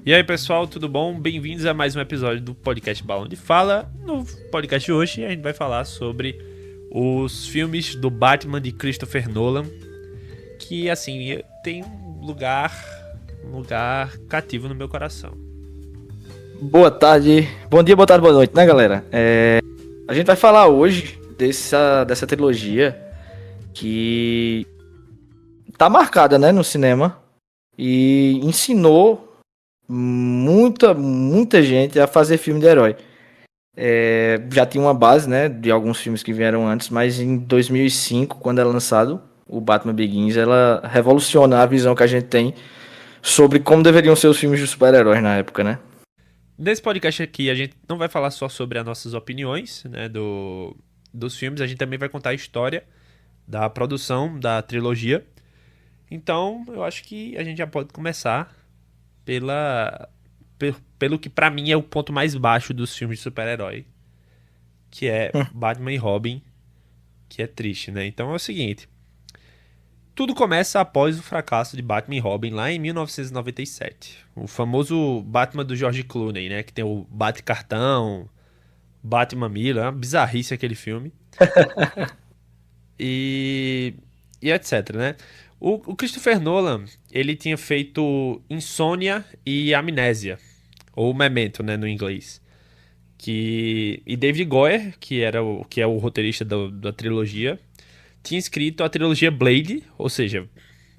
E aí, pessoal, tudo bom? Bem-vindos a mais um episódio do podcast Balão de Fala. No podcast de hoje, a gente vai falar sobre os filmes do Batman de Christopher Nolan, que, assim, tem um lugar cativo no meu coração. Boa tarde, bom dia, boa tarde, boa noite, né, galera? A gente vai falar hoje dessa trilogia que tá marcada, né, no cinema e ensinou muita gente a fazer filme de herói. Já tinha uma base, né, de alguns filmes que vieram antes, mas em 2005, quando é lançado o Batman Begins, ela revoluciona a visão que a gente tem sobre como deveriam ser os filmes de super-heróis na época, né? Nesse podcast aqui, a gente não vai falar só sobre as nossas opiniões, né, dos filmes, a gente também vai contar a história da produção da trilogia. Então, eu acho que a gente já pode começar pelo que pra mim é o ponto mais baixo dos filmes de super-herói, que é Batman e Robin, que é triste, né? Então é o seguinte, tudo começa após o fracasso de Batman e Robin lá em 1997. O famoso Batman do George Clooney, né? Que tem o Bate-Cartão, Bate-Mamilo, é uma bizarrice aquele filme. E, e etc, né? O Christopher Nolan, ele tinha feito Insônia e Amnésia, ou Memento, né, no inglês. E David Goyer, que é o roteirista da trilogia, tinha escrito a trilogia Blade, ou seja,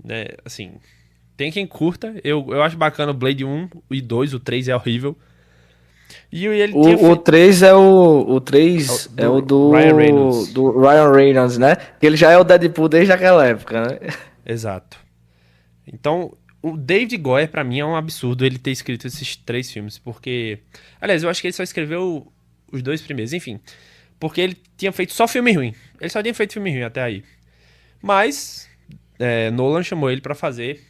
né, assim, tem quem curta, eu acho bacana o Blade 1 e 2, o 3 é horrível. E ele tinha O feito 3 o 3 é o Ryan Reynolds. do Ryan Reynolds, né? Que ele já é o Deadpool desde aquela época, né? Exato. Então, o David Goyer, pra mim, é um absurdo ele ter escrito esses 3 filmes, porque... Aliás, eu acho que ele só escreveu os 2 primeiros, enfim. Porque ele tinha feito só filme ruim. Ele só tinha feito filme ruim até aí. Mas, Nolan chamou ele pra fazer,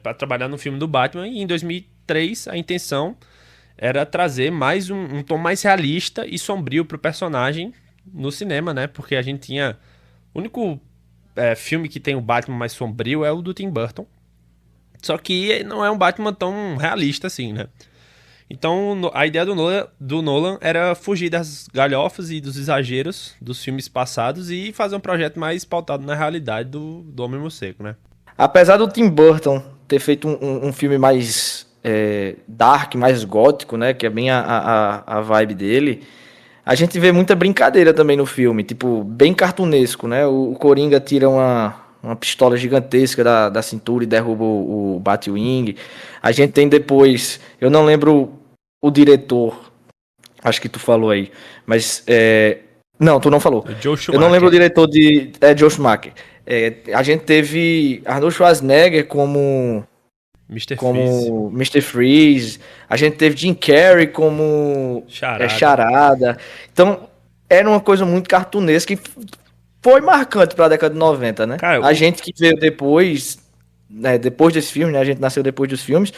pra trabalhar no filme do Batman, e em 2003 a intenção era trazer mais um tom mais realista e sombrio pro personagem no cinema, né? Porque a gente tinha... O único filme que tem o Batman mais sombrio é o do Tim Burton. Só que não é um Batman tão realista assim, né? Então a ideia do Nolan era fugir das galhofas e dos exageros dos filmes passados e fazer um projeto mais pautado na realidade do Homem-Morcego, né? Apesar do Tim Burton ter feito um filme mais dark, mais gótico, né? Que é bem a vibe dele. A gente vê muita brincadeira também no filme, tipo, bem cartunesco, né? O Coringa tira uma pistola gigantesca da cintura e derruba o Batwing. A gente tem depois, eu não lembro o diretor, acho que tu falou aí, mas não, tu não falou. O Joe Eu não lembro o Schumacher, diretor de Joe Schumacher. A gente teve Arnold Schwarzenegger Mr. Freeze, como Mr. Freeze, a gente teve Jim Carrey como Charada. Charada. Então, era uma coisa muito cartunesca e foi marcante para a década de 90, né? Cara, A gente que veio depois, né, depois desse filme, né, a gente nasceu depois dos filmes,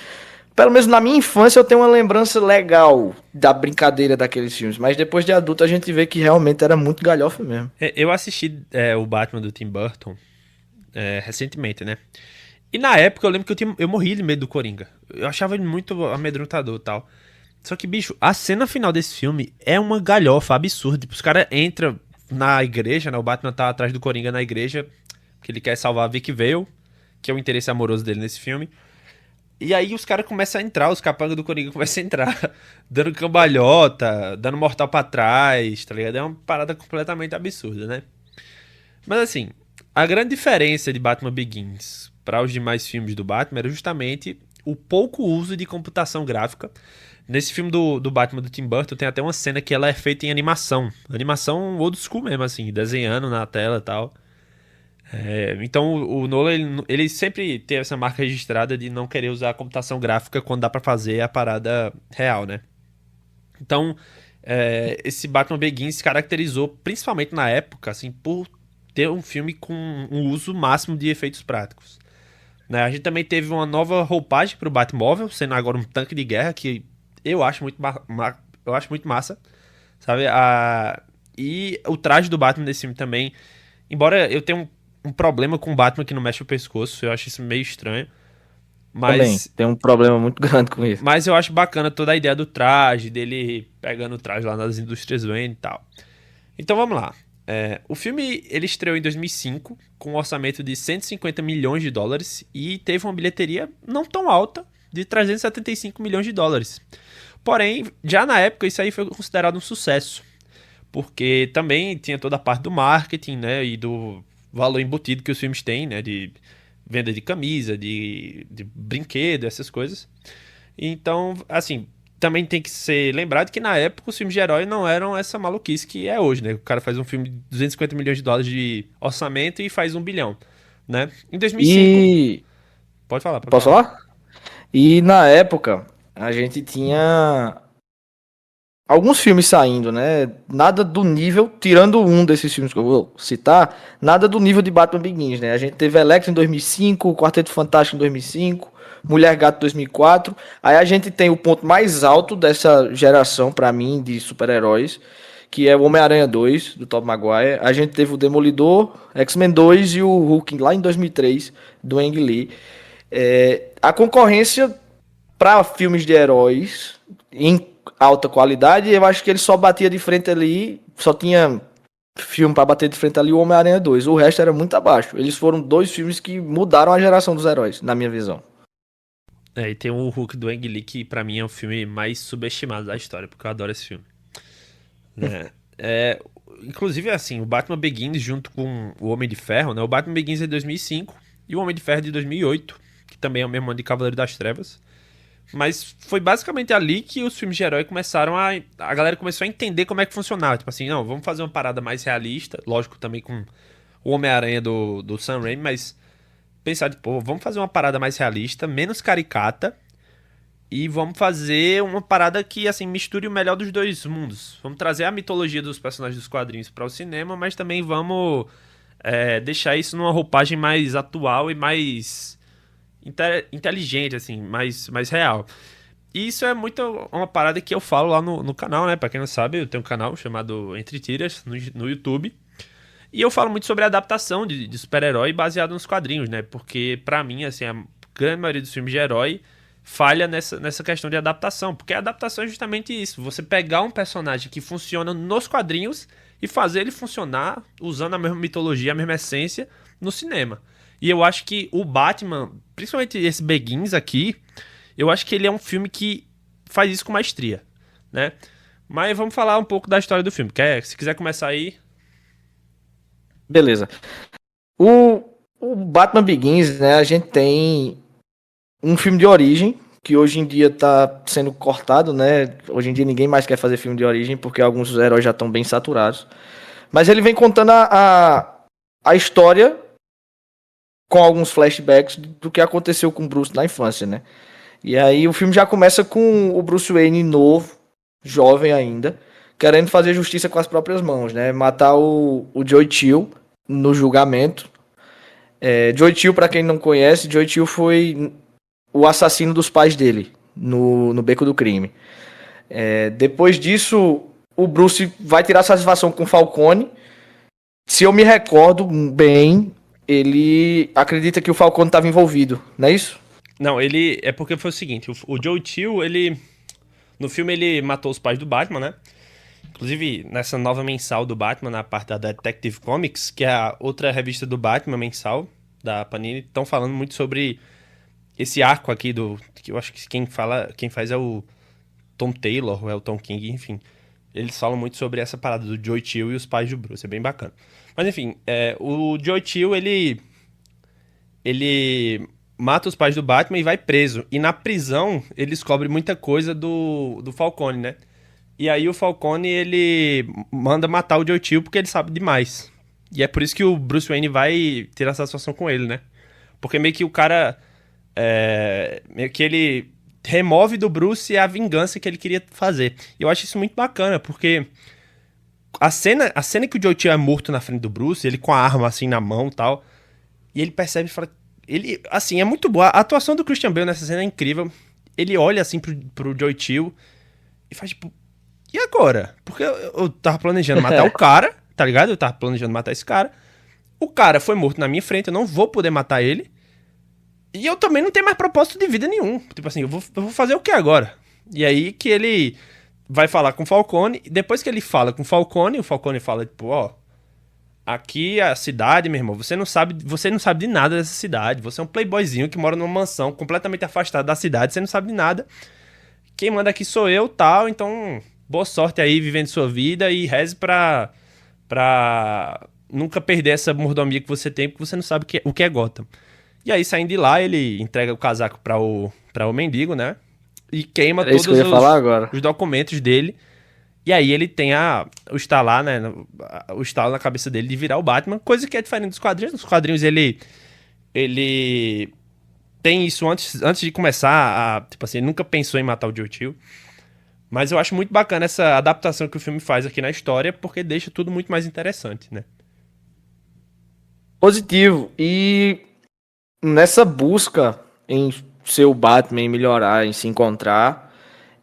pelo menos na minha infância eu tenho uma lembrança legal da brincadeira daqueles filmes, mas depois de adulto a gente vê que realmente era muito galhofa mesmo. eu assisti o Batman do Tim Burton recentemente, né? E na época eu lembro que eu morri de medo do Coringa. Eu achava ele muito amedrontador e tal. Só que, bicho, a cena final desse filme é uma galhofa absurda. Tipo, os caras entram na igreja, né? O Batman tá atrás do Coringa na igreja, porque ele quer salvar a Vicky Vale, que é o interesse amoroso dele nesse filme. E aí os caras começam a entrar, os capangas do Coringa começam a entrar, dando cambalhota, dando mortal pra trás, tá ligado? É uma parada completamente absurda, né? Mas assim, a grande diferença de Batman Begins para os demais filmes do Batman era justamente o pouco uso de computação gráfica. Nesse filme do Batman do Tim Burton tem até uma cena que ela é feita em animação. Animação old school mesmo, assim, desenhando na tela e tal. Então o Nolan, ele sempre teve essa marca registrada de não querer usar a computação gráfica quando dá pra fazer a parada real, né? Então, esse Batman Begins se caracterizou, principalmente na época, assim, por ter um filme com um uso máximo de efeitos práticos. Né? A gente também teve uma nova roupagem pro Batmóvel, sendo agora um tanque de guerra, que eu acho eu acho muito massa, sabe? E o traje do Batman nesse filme também, embora eu tenha um problema com o Batman que não mexe o pescoço, eu acho isso meio estranho. Também, Mas, tem um problema muito grande com isso. mas eu acho bacana toda a ideia do traje, dele pegando o traje lá nas indústrias Wayne e tal. Então vamos lá. O filme ele estreou em 2005 com um orçamento de 150 milhões de dólares e teve uma bilheteria não tão alta de 375 milhões de dólares. Porém, já na época isso aí foi considerado um sucesso, porque também tinha toda a parte do marketing, né, e do valor embutido que os filmes têm, né, de venda de camisa, de brinquedo, essas coisas. Então, assim, também tem que ser lembrado que na época os filmes de herói não eram essa maluquice que é hoje, né? O cara faz um filme de 250 milhões de dólares de orçamento e faz 1 bilhão, né? Em 2005... E. Pode Posso falar. falar? E na época, a gente tinha alguns filmes saindo, né? Nada do nível, tirando um desses filmes que eu vou citar, nada do nível de Batman Begins, né? A gente teve Electra em 2005, Quarteto Fantástico em 2005, Mulher Gato em 2004. Aí a gente tem o ponto mais alto dessa geração, pra mim, de super-heróis, que é o Homem-Aranha 2, do Tobey Maguire. A gente teve o Demolidor, X-Men 2 e o Hulk lá em 2003, do Ang Lee. A concorrência para filmes de heróis em alta qualidade, eu acho que ele só batia de frente ali, só tinha filme para bater de frente ali o Homem-Aranha 2. O resto era muito abaixo. Eles foram dois filmes que mudaram a geração dos heróis, na minha visão. E tem o Hulk do Ang Lee, que pra mim é o filme mais subestimado da história, porque eu adoro esse filme. Né? Inclusive, assim, o Batman Begins junto com o Homem de Ferro, né? O Batman Begins é de 2005 e o Homem de Ferro é de 2008, que também é o mesmo ano de Cavaleiro das Trevas. Mas foi basicamente ali que os filmes de herói começaram a galera começou a entender como é que funcionava. Tipo assim, não, vamos fazer uma parada mais realista. Lógico, também com o Homem-Aranha do Sam Raimi, mas pensar, tipo, vamos fazer uma parada mais realista, menos caricata. E vamos fazer uma parada que, assim, misture o melhor dos dois mundos. Vamos trazer a mitologia dos personagens dos quadrinhos para o cinema, mas também vamos deixar isso numa roupagem mais atual e mais inteligente, assim, mais real. E isso é muito uma parada que eu falo lá no canal, né? Pra quem não sabe, eu tenho um canal chamado Entre Tiras no YouTube. E eu falo muito sobre a adaptação de super-herói baseado nos quadrinhos, né? Porque, pra mim, assim, a grande maioria dos filmes de herói falha nessa questão de adaptação. Porque a adaptação é justamente isso. Você pegar um personagem que funciona nos quadrinhos e fazer ele funcionar usando a mesma mitologia, a mesma essência no cinema. E eu acho que o Batman, principalmente esse Begins aqui, eu acho que ele é um filme que faz isso com maestria, né? Mas vamos falar um pouco da história do filme. Se quiser começar aí... Beleza. O Batman Begins, né? A gente tem um filme de origem, que hoje em dia tá sendo cortado, né? Hoje em dia ninguém mais quer fazer filme de origem, porque alguns heróis já estão bem saturados. Mas ele vem contando a história com alguns flashbacks do que aconteceu com o Bruce na infância, né? E aí o filme já começa com o Bruce Wayne novo, jovem ainda, querendo fazer justiça com as próprias mãos, né? Matar o Joe Chill no julgamento. Joe Chill, pra quem não conhece, Joe Chill foi o assassino dos pais dele no Beco do Crime. Depois disso, o Bruce vai tirar satisfação com o Falcone. Se eu me recordo bem, ele acredita que o Falcone estava envolvido, não é isso? Não, é porque foi o seguinte, o Joe Chill, no filme ele matou os pais do Batman, né? Inclusive, nessa nova mensal do Batman, na parte da Detective Comics, que é a outra revista do Batman mensal, da Panini, estão falando muito sobre esse arco aqui que eu acho que quem faz é o Tom Taylor, ou é o Tom King, enfim. Eles falam muito sobre essa parada do Joe Chill e os pais do Bruce, é bem bacana. Mas enfim, o Joe Chill, ele mata os pais do Batman e vai preso. E na prisão, ele descobre muita coisa do Falcone, né? E aí o Falcone, ele manda matar o Joe Chill porque ele sabe demais. E é por isso que o Bruce Wayne vai ter essa situação com ele, né? Porque meio que o cara... meio que ele remove do Bruce a vingança que ele queria fazer. E eu acho isso muito bacana, porque a cena que o Joe Chill é morto na frente do Bruce, ele com a arma assim na mão e tal, e ele percebe e fala... Ele, assim, é muito boa. A atuação do Christian Bale nessa cena é incrível. Ele olha assim pro Joe Chill e faz tipo... E agora? Porque eu tava planejando matar o cara, tá ligado? Eu tava planejando matar esse cara. O cara foi morto na minha frente, eu não vou poder matar ele. E eu também não tenho mais propósito de vida nenhum. Tipo assim, eu vou fazer o que agora? E aí que ele vai falar com o Falcone. Depois que ele fala com o Falcone fala, tipo, ó, aqui é a cidade, meu irmão, você não sabe de nada dessa cidade. Você é um playboyzinho que mora numa mansão completamente afastada da cidade, você não sabe de nada. Quem manda aqui sou eu, tal, então boa sorte aí vivendo sua vida e reze pra nunca perder essa mordomia que você tem, porque você não sabe o que é Gotham. E aí, saindo de lá, ele entrega o casaco pra o mendigo, né? E queima Era isso que eu todos ia falar agora. os documentos dele. E aí ele tem o estalar, né? O estalo na cabeça dele de virar o Batman, coisa que é diferente dos quadrinhos. Nos quadrinhos ele tem isso antes de começar a... Tipo assim, ele nunca pensou em matar o Joe Chill. Mas eu acho muito bacana essa adaptação que o filme faz aqui na história, porque deixa tudo muito mais interessante, né? Positivo. E nessa busca em ser o Batman, em melhorar, em se encontrar,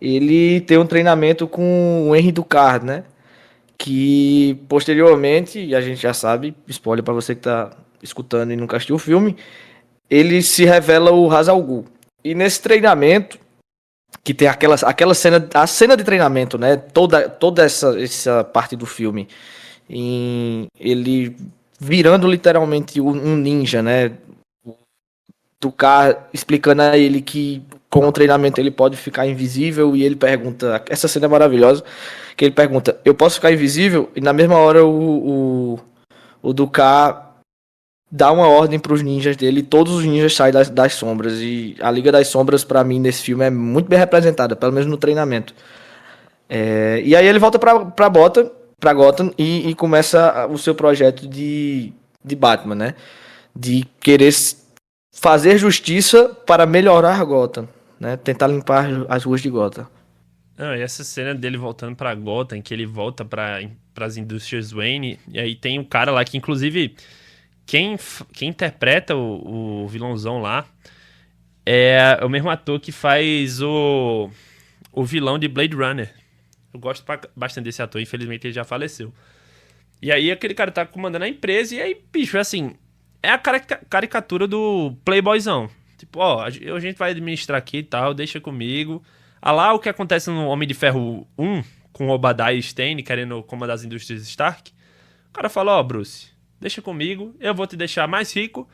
ele tem um treinamento com o Henry Ducard, né? Que posteriormente, e a gente já sabe, spoiler pra você que tá escutando e nunca assistiu o filme, ele se revela o Ra's al Ghul. E nesse treinamento, que tem aquela cena, a cena de treinamento, né? Toda essa parte do filme, ele virando literalmente um ninja, né? Do cara explicando a ele que com o treinamento ele pode ficar invisível e ele pergunta, essa cena é maravilhosa, que ele pergunta, eu posso ficar invisível? E na mesma hora o Dukat dá uma ordem para os ninjas dele e todos os ninjas saem das sombras. E a Liga das Sombras, para mim, nesse filme é muito bem representada, pelo menos no treinamento. E aí ele volta pra Gotham e começa o seu projeto de Batman, né? De querer fazer justiça para melhorar Gotham, né? Tentar limpar as ruas de Gotham. Não, e essa cena dele voltando pra Gotham, que ele volta pras indústrias Wayne, e aí tem um cara lá que, inclusive, quem interpreta o vilãozão lá é o mesmo ator que faz o vilão de Blade Runner. Eu gosto bastante desse ator, infelizmente ele já faleceu. E aí aquele cara tá comandando a empresa, e aí, bicho, é assim, é a caricatura do playboyzão. Tipo, ó, a gente vai administrar aqui e tal, deixa comigo. Ah lá o que acontece no Homem de Ferro 1, com o Obadiah Stane querendo comandar as indústrias Stark. O cara fala, ó, Bruce, deixa comigo, eu vou te deixar mais rico,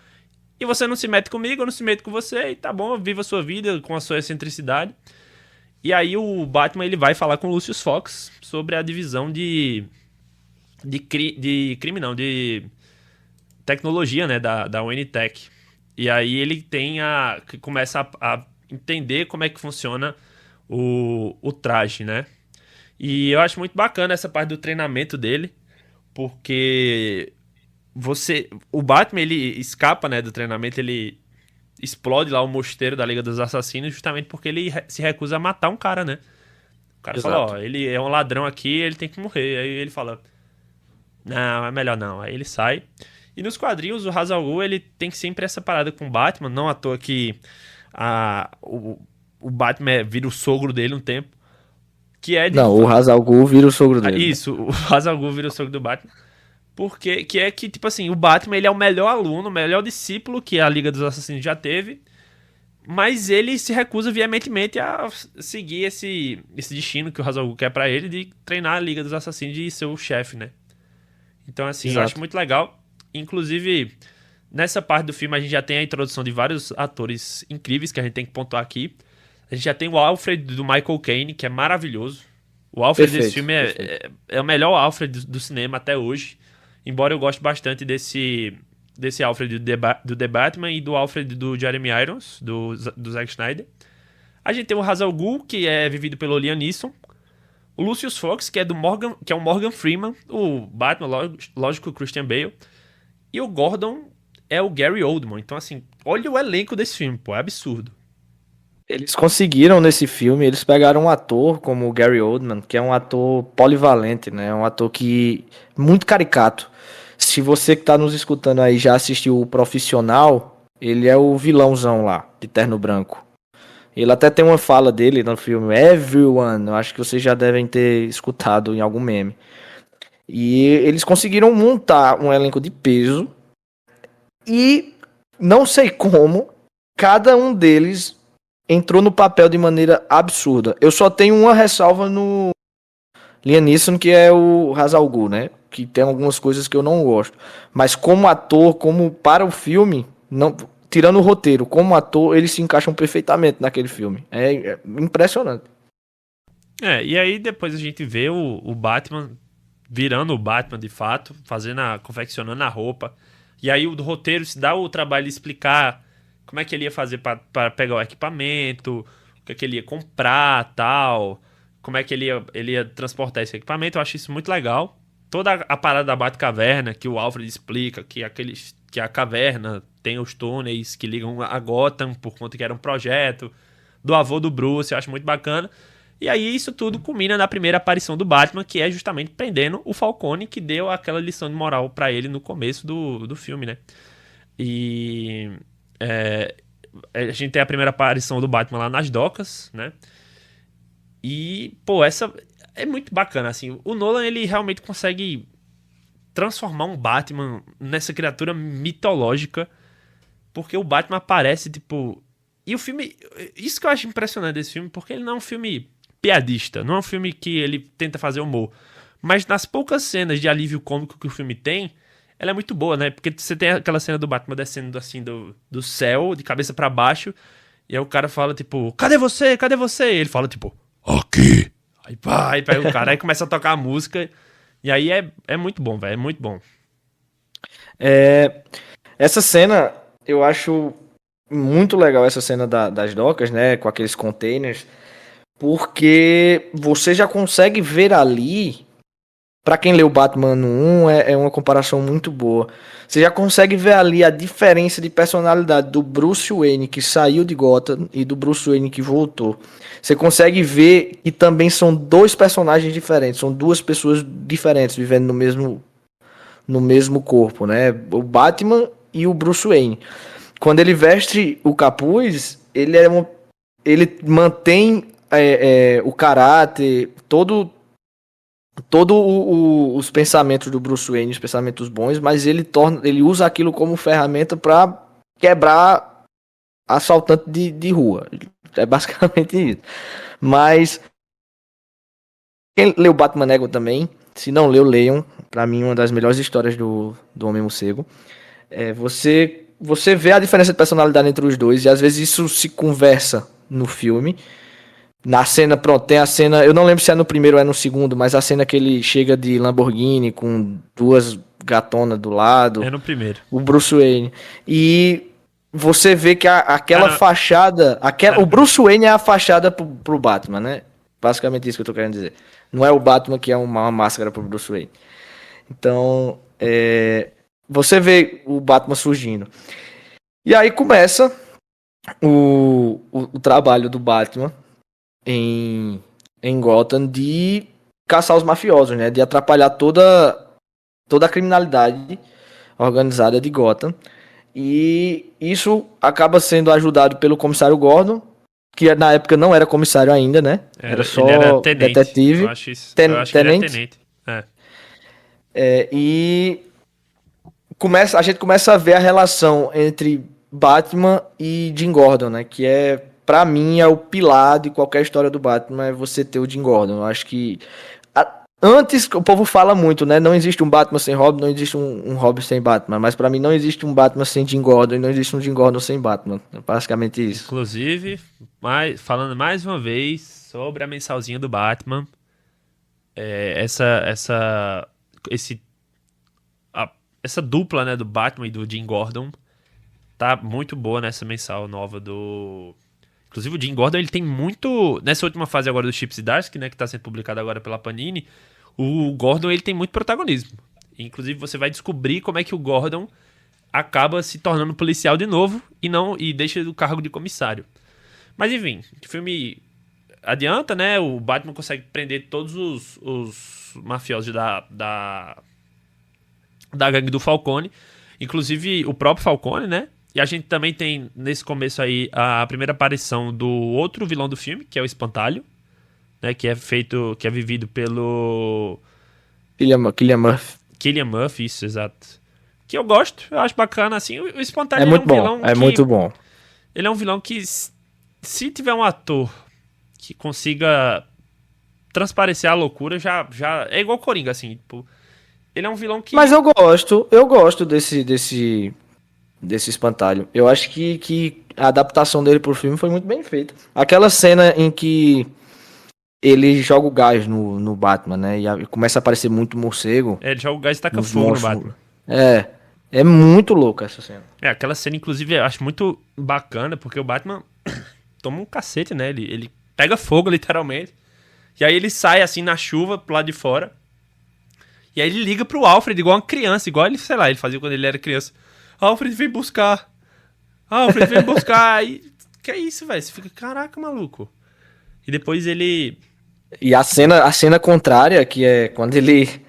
e você não se mete comigo, eu não se meto com você, e tá bom, viva a sua vida com a sua excentricidade. E aí o Batman ele vai falar com o Lucius Fox sobre a divisão de tecnologia, né, da Unitech. E aí ele começa a entender como é que funciona o traje, né? E eu acho muito bacana essa parte do treinamento dele, porque o Batman ele escapa, né, do treinamento, ele explode lá o mosteiro da Liga dos Assassinos justamente porque ele se recusa a matar um cara, né? O cara Exato. fala, ó, ele é um ladrão aqui, ele tem que morrer. Aí ele fala, não, é melhor não. Aí ele sai. E nos quadrinhos, o Ra's al Ghul, ele tem sempre essa parada com o Batman, não à toa que o Batman vira o sogro dele um tempo, que é de... Não, o Ra's al Ghul vira o sogro dele. Isso, o Ra's al Ghul vira o sogro do Batman. Porque tipo assim, o Batman ele é o melhor aluno, o melhor discípulo que a Liga dos Assassinos já teve, mas ele se recusa veementemente a seguir esse destino que o Ra's al Ghul quer pra ele de treinar a Liga dos Assassinos e ser o chefe, né? Então assim, Exato. eu acho muito legal. Inclusive, nessa parte do filme a gente já tem a introdução de vários atores incríveis que a gente tem que pontuar aqui. A gente já tem o Alfred do Michael Caine, que é maravilhoso. O Alfred desse filme é o melhor Alfred do cinema até hoje. Embora eu goste bastante desse Alfred do The Batman e do Alfred do Jeremy Irons, do Zack Snyder. A gente tem o Ra's al Ghul, que é vivido pelo Liam Neeson. O Lucius Fox, que é o Morgan Freeman. O Batman, lógico, o Christian Bale. E o Gordon é o Gary Oldman. Então, assim, olha o elenco desse filme, pô, é absurdo. Eles conseguiram nesse filme, eles pegaram um ator como o Gary Oldman, que é um ator polivalente, né? Um ator que muito caricato. Se você que tá nos escutando aí já assistiu o Profissional, ele é o vilãozão lá, de terno branco. Ele até tem uma fala dele no filme Everyone, eu acho que vocês já devem ter escutado em algum meme. E eles conseguiram montar um elenco de peso e não sei como cada um deles entrou no papel de maneira absurda. Eu só tenho uma ressalva no Liam Neeson, que é o Ra's al Ghul, né? Que tem algumas coisas que eu não gosto. Mas como ator, como para o filme, não, tirando o roteiro, como ator, eles se encaixam perfeitamente naquele filme. É impressionante. E aí depois a gente vê o Batman virando o Batman de fato, confeccionando a roupa. E aí o roteiro se dá o trabalho de explicar como é que ele ia fazer para pegar o equipamento, o que é que ele ia comprar, tal, como é que ele ia transportar esse equipamento. Eu acho isso muito legal. Toda a parada da Batcaverna, que o Alfred explica, que a caverna tem os túneis que ligam a Gotham por conta que era um projeto do avô do Bruce, eu acho muito bacana. E aí isso tudo culmina na primeira aparição do Batman, que é justamente prendendo o Falcone, que deu aquela lição de moral pra ele no começo do filme, né? E a gente tem a primeira aparição do Batman lá nas docas, né? E, pô, essa é muito bacana, assim. O Nolan, ele realmente consegue transformar um Batman nessa criatura mitológica, porque o Batman aparece, tipo... E o filme... Isso que eu acho impressionante desse filme, porque ele não é um filme piadista, não é um filme que ele tenta fazer humor. Mas nas poucas cenas de alívio cômico que o filme tem, ela é muito boa, né? Porque você tem aquela cena do Batman descendo, assim, do céu, de cabeça pra baixo, e aí o cara fala, tipo, cadê você? Cadê você? E ele fala, tipo, aqui! Aí pá, aí pega o cara, aí começa a tocar a música, e aí é muito bom, velho, é muito bom. Essa cena, eu acho muito legal, essa cena das docas, né? Com aqueles containers, porque você já consegue ver ali, pra quem leu Batman no 1, é uma comparação muito boa. Você já consegue ver ali a diferença de personalidade do Bruce Wayne que saiu de Gotham e do Bruce Wayne que voltou. Você consegue ver que também são dois personagens diferentes, são duas pessoas diferentes vivendo no mesmo corpo, né? O Batman e o Bruce Wayne. Quando ele veste o capuz, ele mantém o caráter, os pensamentos do Bruce Wayne, os pensamentos bons, mas ele usa aquilo como ferramenta para quebrar assaltante de rua. É basicamente isso. Mas quem leu Batman Ego também, se não leu, leiam. Para mim, uma das melhores histórias do Homem-Morcego. Você vê a diferença de personalidade entre os dois, e às vezes isso se conversa no filme. Na cena, pronto, tem a cena, eu não lembro se é no primeiro ou é no segundo, mas a cena que ele chega de Lamborghini com duas gatonas do lado. É no primeiro. O Bruce Wayne. E você vê que aquela fachada, o Bruce Wayne é a fachada pro Batman, né? Basicamente isso que eu tô querendo dizer. Não é o Batman que é uma máscara pro Bruce Wayne. Então, você vê o Batman surgindo. E aí começa o trabalho do Batman em Gotham de caçar os mafiosos, né? De atrapalhar toda a criminalidade organizada de Gotham. E isso acaba sendo ajudado pelo comissário Gordon, que na época não era comissário ainda, né? Era só tenente. detetive. Eu acho que ele era tenente. E a gente começa a ver a relação entre Batman e Jim Gordon, né? Que pra mim, é o pilar de qualquer história do Batman, é você ter o Jim Gordon. Eu acho que antes, o povo fala muito, né? Não existe um Batman sem Robin, não existe um Robin sem Batman. Mas pra mim não existe um Batman sem Jim Gordon e não existe um Jim Gordon sem Batman. É basicamente isso. Inclusive, falando mais uma vez sobre a mensalzinha do Batman, essa dupla, né, do Batman e do Jim Gordon tá muito boa nessa mensal nova do... Inclusive o Jim Gordon, ele tem muito... Nessa última fase agora do Chip Zdarsky, né, que tá sendo publicado agora pela Panini, o Gordon, ele tem muito protagonismo. Inclusive você vai descobrir como é que o Gordon acaba se tornando policial de novo e deixa o cargo de comissário. Mas enfim, o filme adianta, né? O Batman consegue prender todos os mafiosos da gangue do Falcone, inclusive o próprio Falcone, né? E a gente também tem, nesse começo aí, a primeira aparição do outro vilão do filme, que é o Espantalho, né? Que é vivido pelo... Cillian Murphy. Cillian Murphy, isso, exato. Que eu gosto, eu acho bacana, assim. O Espantalho é muito um bom, vilão muito bom. Ele é um vilão que, se tiver um ator que consiga transparecer a loucura, já é igual Coringa, assim, tipo, ele é um vilão que... Mas eu gosto desse espantalho. Eu acho que a adaptação dele pro filme foi muito bem feita. Aquela cena em que ele joga o gás no Batman, né? E começa a aparecer muito morcego. Ele joga o gás e taca Nos fogo no monstros. Batman. É muito louca essa cena. Aquela cena, inclusive, eu acho muito bacana, porque o Batman toma um cacete, né? Ele pega fogo, literalmente. E aí ele sai, assim, na chuva, pro lado de fora. E aí ele liga pro Alfred, igual uma criança, igual ele, sei lá, ele fazia quando ele era criança. Alfred, vem buscar. Alfred, vem buscar. Aí, que é isso, velho? Você fica, caraca, maluco. E depois ele... E a cena contrária, que é quando ele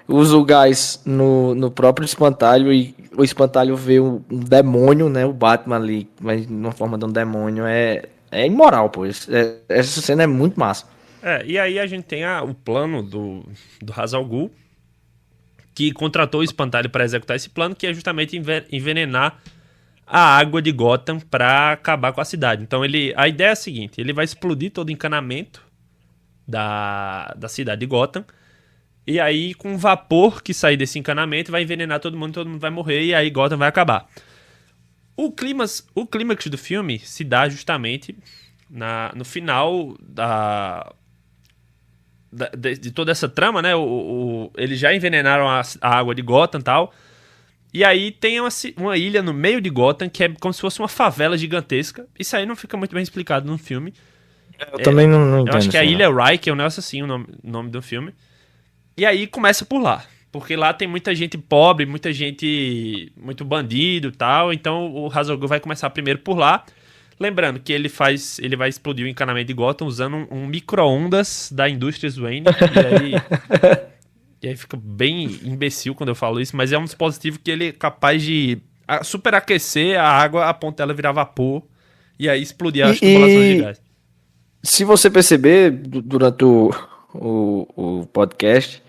usa o gás no próprio espantalho e o espantalho vê um demônio, né? O Batman ali, mas na forma de um demônio, é imoral, pô. Essa cena é muito massa. E aí a gente tem o plano do Ra's al Ghul, que contratou o espantalho para executar esse plano, que é justamente envenenar a água de Gotham para acabar com a cidade. Então a ideia é a seguinte, ele vai explodir todo o encanamento da cidade de Gotham, e aí com o vapor que sair desse encanamento vai envenenar todo mundo vai morrer, e aí Gotham vai acabar. O clímax do filme se dá justamente no final de toda essa trama, né? Eles já envenenaram a água de Gotham e tal. E aí tem uma ilha no meio de Gotham que é como se fosse uma favela gigantesca. Isso aí não fica muito bem explicado no filme. Eu também não entendo. Eu acho que a assim, ilha Reich é um negócio assim, o nome do filme. E aí começa por lá. Porque lá tem muita gente pobre, muita gente... muito bandido e tal. Então o Ra's al Ghul vai começar primeiro por lá. Lembrando que ele vai explodir o encanamento de Gotham usando um micro-ondas da Indústrias Wayne. E aí fica bem imbecil quando eu falo isso, mas é um dispositivo que ele é capaz de superaquecer a água a ponto dela virar vapor e aí explodir as tubulações de gás. Se você perceber durante o podcast,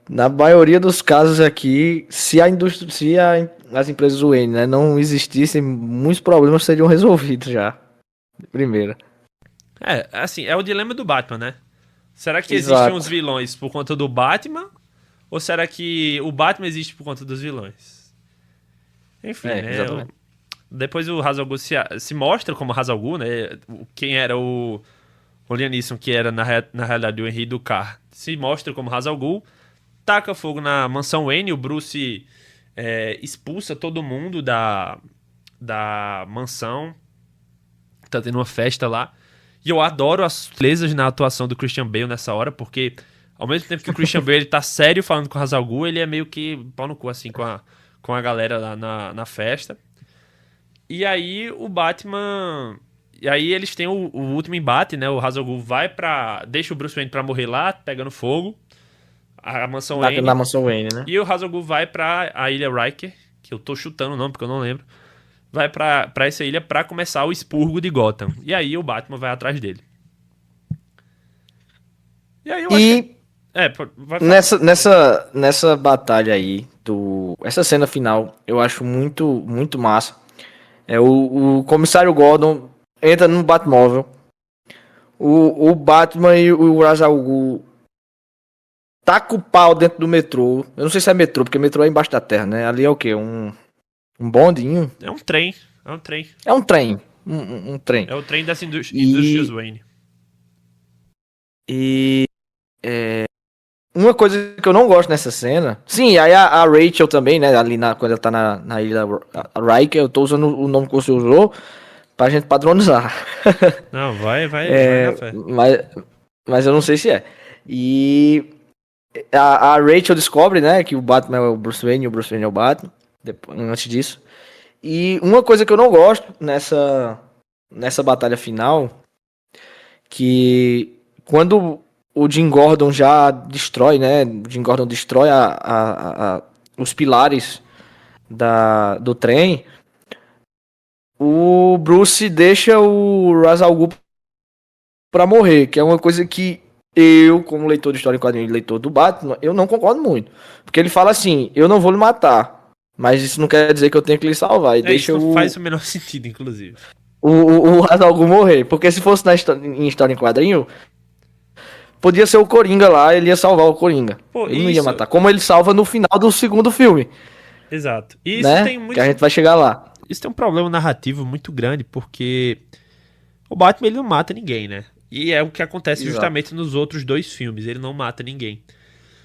na maioria dos casos aqui, se as empresas Wayne, né, não existissem, muitos problemas seriam resolvidos já. Primeiro. Assim, é o dilema do Batman, né? Será que Exato. existem os vilões por conta do Batman? Ou será que o Batman existe por conta dos vilões? Enfim, né? Exatamente. Depois o Ra's al Ghul se mostra como Ra's al Ghul, né? Quem era o Liam Neeson, que era na realidade o Henry Ducard, se mostra como Ra's al Ghul, taca fogo na mansão Wayne, o Bruce expulsa todo mundo da mansão, tá tendo uma festa lá. E eu adoro as sutilezas na atuação do Christian Bale nessa hora, porque ao mesmo tempo que o Christian Bale ele tá sério falando com o Ra's al Ghul, ele é meio que pau no cu, assim, com a galera lá na festa. E aí o Batman... E aí eles têm o último embate, né? O Ra's al Ghul deixa o Bruce Wayne pra morrer lá, pegando fogo. A mansão Wayne. Na mansão Wayne, né? E o Ra's al Ghul vai pra a ilha Riker, que eu tô chutando o nome porque eu não lembro. Vai pra essa ilha pra começar o expurgo de Gotham. E aí o Batman vai atrás dele. E aí eu acho que... nessa batalha aí, essa cena final, eu acho muito, muito massa. O comissário Gordon entra no Batmóvel. O Batman e o Ra's al Ghul taca o pau dentro do metrô. Eu não sei se é metrô, porque metrô é embaixo da terra, né? Ali é o quê? Um bondinho? É um trem. É um trem. Um trem. É o trem das Indústrias Wayne. E uma coisa que eu não gosto nessa cena... Sim, aí a Rachel também, né? Ali quando ela tá na ilha Riker, eu tô usando o nome que você usou pra gente padronizar. Não, vai na fé. Mas eu não sei se é. E a Rachel descobre, né, que o Batman é o Bruce Wayne e o Bruce Wayne é o Batman. Antes disso. E uma coisa que eu não gosto nessa batalha final, que quando o Jim Gordon já destrói, né? O Jim Gordon destrói os pilares do trem. O Bruce deixa o Ra's al Ghul pra morrer, que é uma coisa que eu, como leitor de história em quadrinhos e leitor do Batman, eu não concordo muito. Porque ele fala assim, eu não vou lhe matar, mas isso não quer dizer que eu tenho que lhe salvar. E deixa isso faz o menor sentido, inclusive. o Ra's al Ghul morrer. Porque se fosse em história em quadrinho, podia ser o Coringa lá, ele ia salvar o Coringa. Pô, Ele não ia isso. matar. Como ele salva no final do segundo filme, Exato. E isso né? tem Que a muito. gente vai chegar lá. Isso tem um problema narrativo muito grande, porque o Batman ele não mata ninguém, né? E é o que acontece Exato. justamente nos outros dois filmes, ele não mata ninguém.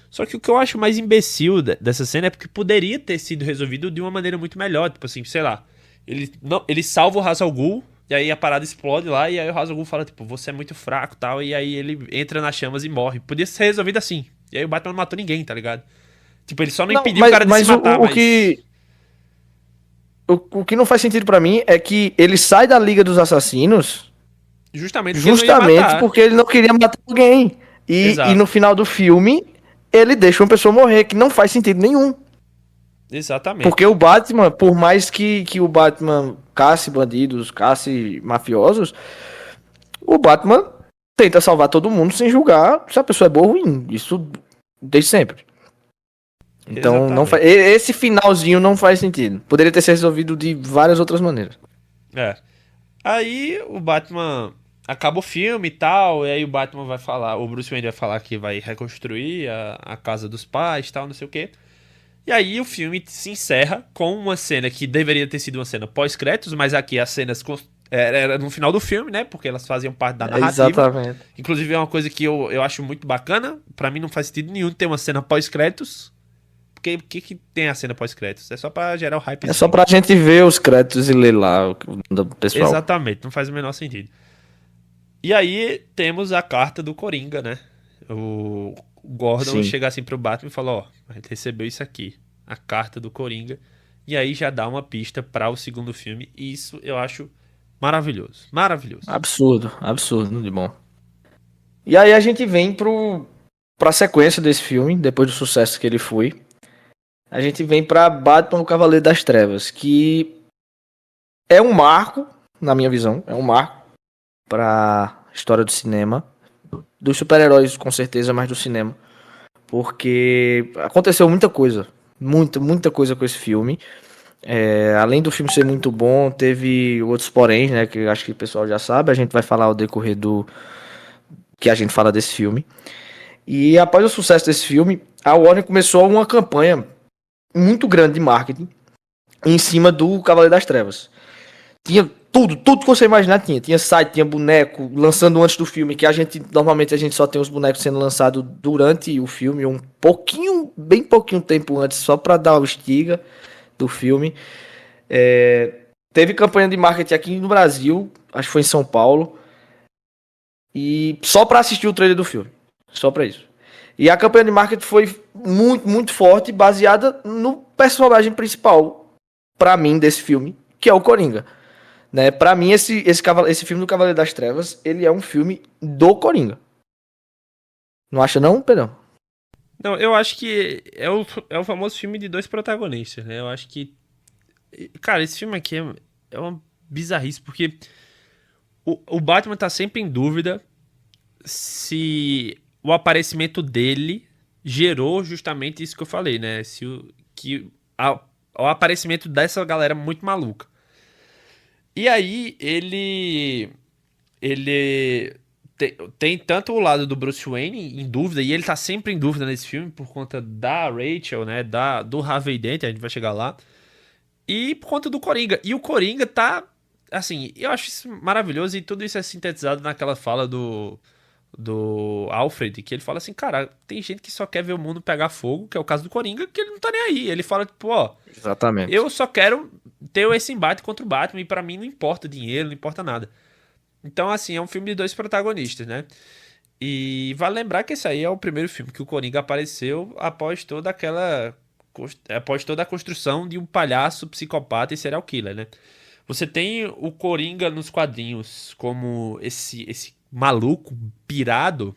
Só que o que eu acho mais imbecil dessa cena é porque poderia ter sido resolvido de uma maneira muito melhor. Tipo assim, sei lá. Ele salva o Ra's al Ghul, e aí a parada explode lá, e aí o Ra's al Ghul fala, tipo, você é muito fraco e tal, e aí ele entra nas chamas e morre. Podia ser resolvido assim. E aí o Batman não matou ninguém, tá ligado? Tipo, ele só não Não, impediu o cara de se mas matar, o mas. que. O que não faz sentido pra mim é que ele sai da Liga dos Assassinos Justamente porque ele não ia justamente matar. porque ele não queria matar alguém. E no Exato. final do filme, ele deixa uma pessoa morrer, que não faz sentido nenhum. Porque Exatamente. o Batman, por mais que o Batman casse bandidos, casse mafiosos, o Batman tenta salvar todo mundo sem julgar se a pessoa é boa ou ruim. Isso desde sempre. Então, não Exatamente. esse finalzinho não faz sentido. Poderia ter sido resolvido de várias outras maneiras. É. Aí o Batman acaba o filme e tal, e aí o Batman vai falar, o Bruce Wayne vai falar que vai reconstruir a casa dos pais e tal, não sei o quê. E aí o filme se encerra com uma cena que deveria ter sido uma cena pós-créditos, mas aqui as cenas era no final do filme, né? Porque elas faziam parte da narrativa. Exatamente. Inclusive é uma coisa que eu acho muito bacana. Pra mim não faz sentido nenhum ter uma cena pós-créditos. Porque o que tem a cena pós-créditos? É só pra gerar o É só hypezinho. pra gente ver os créditos e ler lá do pessoal. Exatamente, não faz o menor sentido. E aí temos a carta do Coringa, né? O Gordon Sim. chega assim pro Batman e fala, ó, a gente recebeu isso aqui, a carta do Coringa. E aí já dá uma pista para o segundo filme. E isso eu acho maravilhoso. Maravilhoso. Absurdo, absurdo de bom. E aí a gente vem pra sequência desse filme, depois do sucesso que ele foi. A gente vem pra Batman, o Cavaleiro das Trevas, que é um marco, na minha visão, é um marco pra história do cinema. Dos super-heróis, com certeza, mas do cinema. Porque aconteceu muita coisa. Muita coisa com esse filme. Além do filme ser muito bom, teve outros poréns, né? Que eu acho que o pessoal já sabe. A gente vai falar ao decorrer do que a gente fala desse filme. E após o sucesso desse filme, a Warner começou uma campanha muito grande de marketing em cima do Cavaleiro das Trevas. Tinha tudo que você imaginar tinha. Tinha site, tinha boneco, lançando antes do filme, que normalmente a gente só tem os bonecos sendo lançados durante o filme, bem pouquinho tempo antes, só pra dar o estiga do filme. Teve campanha de marketing aqui no Brasil, acho que foi em São Paulo, e só pra assistir o trailer do filme. Só pra isso. E a campanha de marketing foi muito forte, baseada no personagem principal, pra mim, desse filme, que é o Coringa. Né? Pra mim, esse filme do Cavaleiro das Trevas, ele é um filme do Coringa. Não acha não, Pedrão? Não, eu acho que é o famoso filme de dois protagonistas, né? Eu acho que. Cara, esse filme aqui é uma bizarrice, porque o Batman tá sempre em dúvida se o aparecimento dele gerou justamente isso que eu falei, né? O aparecimento dessa galera muito maluca. E aí ele tem tanto o lado do Bruce Wayne em dúvida, e ele tá sempre em dúvida nesse filme por conta da Rachel, né? Do Harvey Dent, a gente vai chegar lá. E por conta do Coringa. E o Coringa tá. Assim, eu acho isso maravilhoso e tudo isso é sintetizado naquela fala do Alfred, que ele fala assim, cara, tem gente que só quer ver o mundo pegar fogo, que é o caso do Coringa, que ele não tá nem aí. Ele fala, tipo, ó, Exatamente. eu só quero ter esse embate contra o Batman e pra mim não importa dinheiro, não importa nada. Então, assim, é um filme de dois protagonistas, né? E vale lembrar que esse aí é o primeiro filme que o Coringa apareceu após toda a construção de um palhaço psicopata e serial killer, né? Você tem o Coringa nos quadrinhos como esse maluco pirado.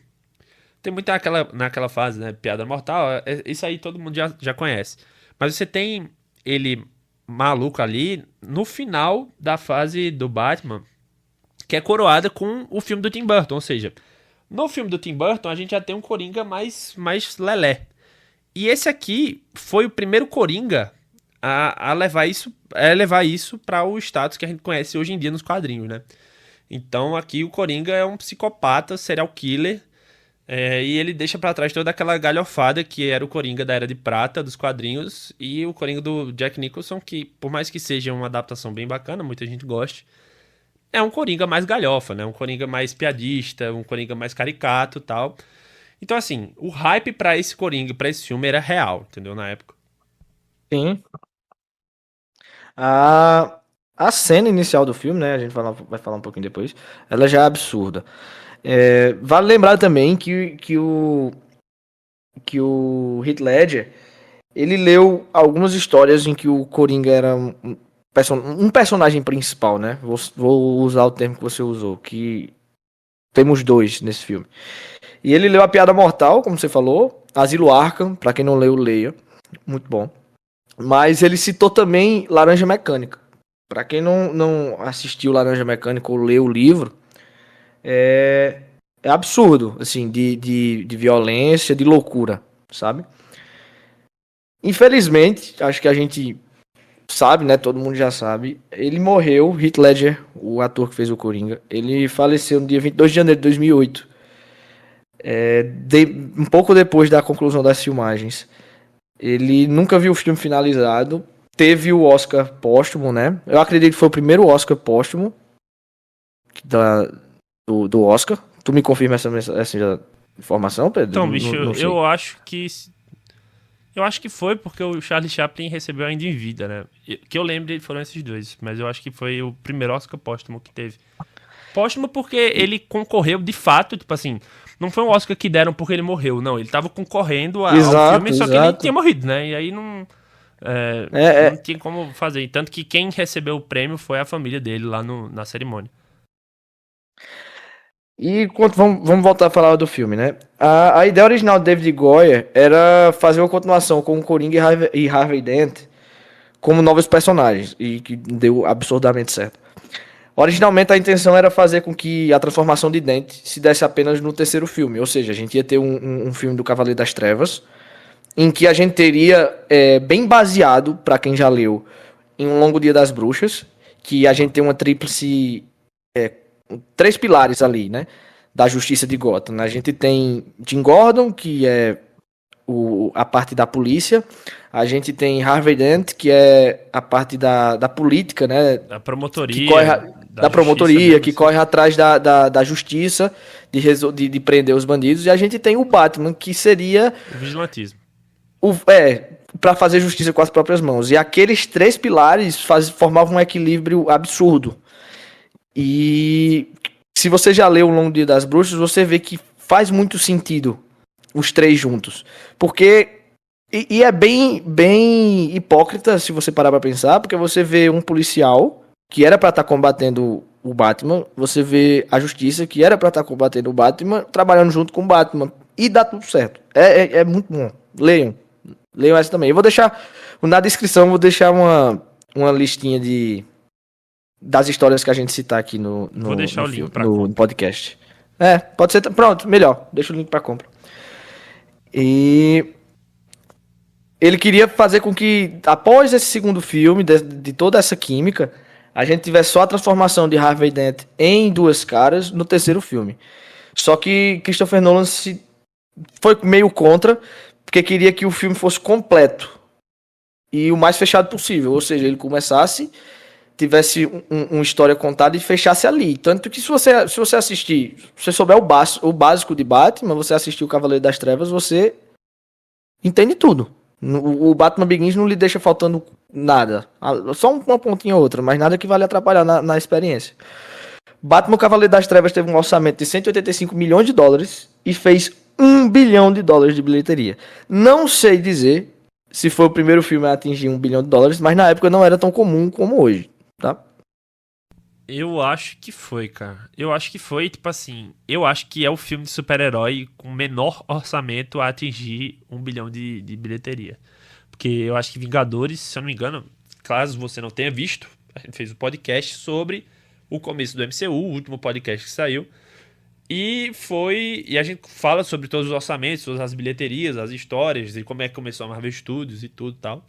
Tem muito naquela fase, né? Piada mortal. Isso aí todo mundo já conhece. Mas você tem ele maluco ali no final da fase do Batman, que é coroada com o filme do Tim Burton. Ou seja, no filme do Tim Burton a gente já tem um Coringa mais lelé. E esse aqui foi o primeiro Coringa a levar isso para o status que a gente conhece hoje em dia nos quadrinhos, né? Então aqui o Coringa é um psicopata, serial killer, e ele deixa pra trás toda aquela galhofada que era o Coringa da Era de Prata dos quadrinhos e o Coringa do Jack Nicholson, que por mais que seja uma adaptação bem bacana, muita gente goste, é um Coringa mais galhofa, né? Um Coringa mais piadista, um Coringa mais caricato e tal. Então assim, o hype pra esse Coringa, pra esse filme era real, entendeu? Na época. Sim. A, a cena inicial do filme, né? A gente vai falar um pouquinho depois. Ela já é absurda. Vale lembrar também que o Heath Ledger, ele leu algumas histórias em que o Coringa era um personagem principal, né? Vou usar o termo que você usou, que temos dois nesse filme. E ele leu A Piada Mortal, como você falou, Asilo Arkham, pra quem não leu, leia. Muito bom. Mas ele citou também Laranja Mecânica. Pra quem não assistiu Laranja Mecânica ou leu o livro, é absurdo, assim, de violência, de loucura, sabe? Infelizmente, acho que a gente sabe, né? Todo mundo já sabe. Ele morreu, Heath Ledger, o ator que fez o Coringa. Ele faleceu no dia 22 de janeiro de 2008. Um pouco depois da conclusão das filmagens. Ele nunca viu o filme finalizado. Teve o Oscar póstumo, né? Eu acredito que foi o primeiro Oscar póstumo do Oscar. Tu me confirma essa informação, Pedro? Então, bicho, eu acho que... Eu acho que foi porque o Charlie Chaplin recebeu ainda em vida, né? Que eu lembro, foram esses dois. Mas eu acho que foi o primeiro Oscar póstumo que teve. Póstumo porque ele concorreu de fato, tipo assim... Não foi um Oscar que deram porque ele morreu, não. Ele tava concorrendo ao filme, só que ele tinha morrido, né? E aí não... não tinha como fazer. Tanto que quem recebeu o prêmio foi a família dele lá na cerimônia. E vamos voltar a falar do filme, né? A ideia original do David Goyer era fazer uma continuação com o Coringa e Harvey Dent como novos personagens, e que deu absurdamente certo. Originalmente a intenção era fazer com que a transformação de Dent se desse apenas no terceiro filme, ou seja, a gente ia ter um filme do Cavaleiro das Trevas, em que a gente teria, bem baseado, para quem já leu, em Um Longo Dia das Bruxas, que a gente tem uma tríplice... três pilares ali, né? Da justiça de Gotham. A gente tem Jim Gordon, que é a parte da polícia. A gente tem Harvey Dent, que é a parte da política, né? Da promotoria. Que corre, da promotoria, que corre atrás da justiça, de prender os bandidos. E a gente tem o Batman, que seria... O vigilantismo. Para fazer justiça com as próprias mãos. E aqueles três pilares formavam um equilíbrio absurdo. E se você já leu O Longo Dia das Bruxas, você vê que faz muito sentido os três juntos. Porque... E é bem hipócrita, se você parar pra pensar, porque você vê um policial que era pra estar combatendo o Batman, você vê a justiça que era pra estar combatendo o Batman, trabalhando junto com o Batman. E dá tudo certo. É muito bom. Leiam essa também. Eu vou deixar, na descrição, vou deixar uma listinha das histórias que a gente citar aqui vou deixar o link no podcast. Pode ser. Pronto, melhor. Deixa o link pra compra. E ele queria fazer com que, após esse segundo filme, de toda essa química, a gente tivesse só a transformação de Harvey Dent em Duas Caras no terceiro filme. Só que Christopher Nolan foi meio contra, porque queria que o filme fosse completo e o mais fechado possível. Ou seja, ele começasse, tivesse uma história contada e fechasse ali. Tanto que se você assistir, se você souber o básico de Batman, você assistir o Cavaleiro das Trevas, você entende tudo. O Batman Begins não lhe deixa faltando nada. Só uma pontinha ou outra, mas nada que vale atrapalhar na experiência. Batman Cavaleiro das Trevas teve um orçamento de 185 milhões de dólares e fez 1 bilhão de dólares de bilheteria. Não sei dizer se foi o primeiro filme a atingir 1 bilhão de dólares, mas na época não era tão comum como hoje, tá? Eu acho que foi, cara. Eu acho que foi, tipo assim... Eu acho que é o filme de super-herói com menor orçamento a atingir 1 bilhão de bilheteria. Porque eu acho que Vingadores, se eu não me engano, caso você não tenha visto, a gente fez um podcast sobre o começo do MCU, o último podcast que saiu. E a gente fala sobre todos os orçamentos, todas as bilheterias, as histórias, e como é que começou a Marvel Studios e tudo e tal.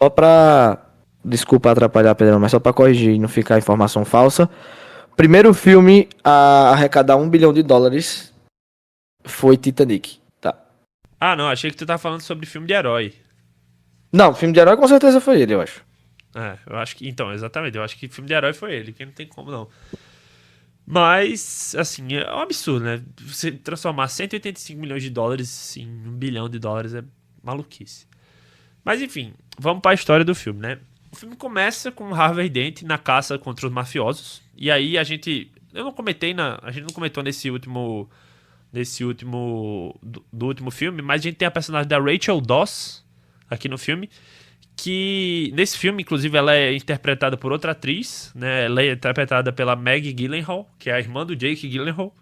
Só pra. Desculpa atrapalhar, Pedro, mas só pra corrigir e não ficar informação falsa. Primeiro filme a arrecadar US$ 1 bilhão foi Titanic. Tá. Ah, não, achei que tu tava falando sobre filme de herói. Não, filme de herói com certeza foi ele, eu acho. É, eu acho que. Então, exatamente, eu acho que filme de herói foi ele, que não tem como não. Mas, assim, é um absurdo, né? Você transformar US$ 185 milhões em US$ 1 bilhão é maluquice. Mas, enfim, vamos para a história do filme, né? O filme começa com Harvey Dent na caça contra os mafiosos. E aí a gente. Eu não comentei na. A gente não comentou nesse último. Nesse último. Do último filme, mas a gente tem a personagem da Rachel Dawes aqui no filme. Que nesse filme, inclusive, ela é interpretada por outra atriz, né? Ela é interpretada pela Maggie Gyllenhaal, que é a irmã do Jake Gyllenhaal,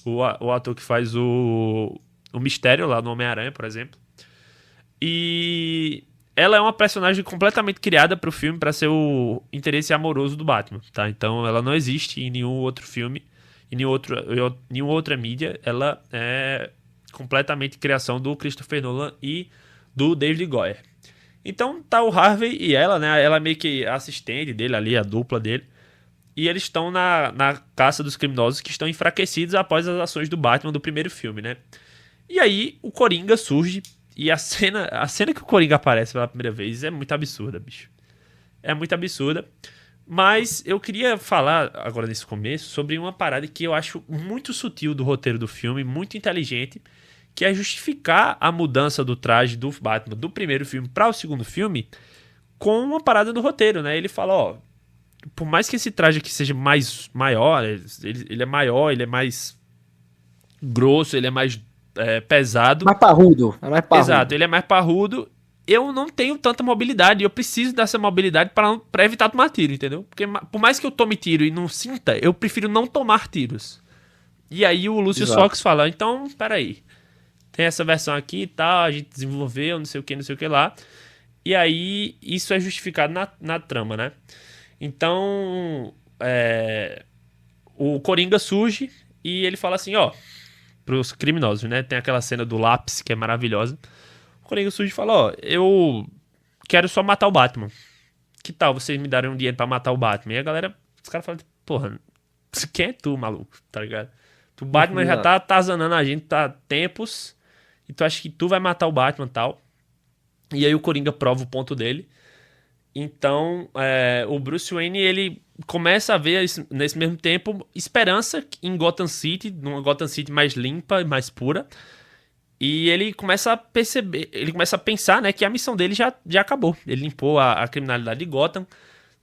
o ator que faz o Mistério lá no Homem-Aranha, por exemplo. E ela é uma personagem completamente criada para o filme para ser o interesse amoroso do Batman, tá? Então ela não existe em nenhum outro filme, em nenhuma outra mídia. Ela é completamente criação do Christopher Nolan e do David Goyer. Então tá o Harvey e ela, né? Ela é meio que a assistente dele ali, a dupla dele. E eles estão na caça dos criminosos que estão enfraquecidos após as ações do Batman do primeiro filme, né? E aí o Coringa surge e a cena que o Coringa aparece pela primeira vez é muito absurda, bicho. É muito absurda. Mas eu queria falar agora nesse começo sobre uma parada que eu acho muito sutil do roteiro do filme, muito inteligente, que é justificar a mudança do traje do Batman do primeiro filme para o segundo filme com uma parada no roteiro, né? Ele fala, ó, por mais que esse traje aqui seja maior, ele é maior, ele é mais grosso, ele é mais pesado. Mais parrudo. É mais parrudo. Exato, ele é mais parrudo. Eu não tenho tanta mobilidade, eu preciso dessa mobilidade para evitar tomar tiro, entendeu? Porque por mais que eu tome tiro e não sinta, eu prefiro não tomar tiros. E aí o Lucius Fox fala, então, peraí. Tem essa versão aqui e tal, a gente desenvolveu, não sei o que lá. E aí, isso é justificado na trama, né? Então, o Coringa surge e ele fala assim, ó, pros criminosos, né? Tem aquela cena do lápis que é maravilhosa. O Coringa surge e fala, ó, eu quero só matar o Batman. Que tal vocês me darem um dinheiro pra matar o Batman? E a galera, os caras falam, porra, quem é tu, maluco? Tá ligado? O Batman já tá atazanando a gente há tempos. E tu acha que tu vai matar o Batman e tal. E aí o Coringa prova o ponto dele. Então, o Bruce Wayne, ele começa a ver, nesse mesmo tempo, esperança em Gotham City, numa Gotham City mais limpa e mais pura. E ele começa a perceber, ele começa a pensar, né, que a missão dele já acabou. Ele limpou a criminalidade de Gotham.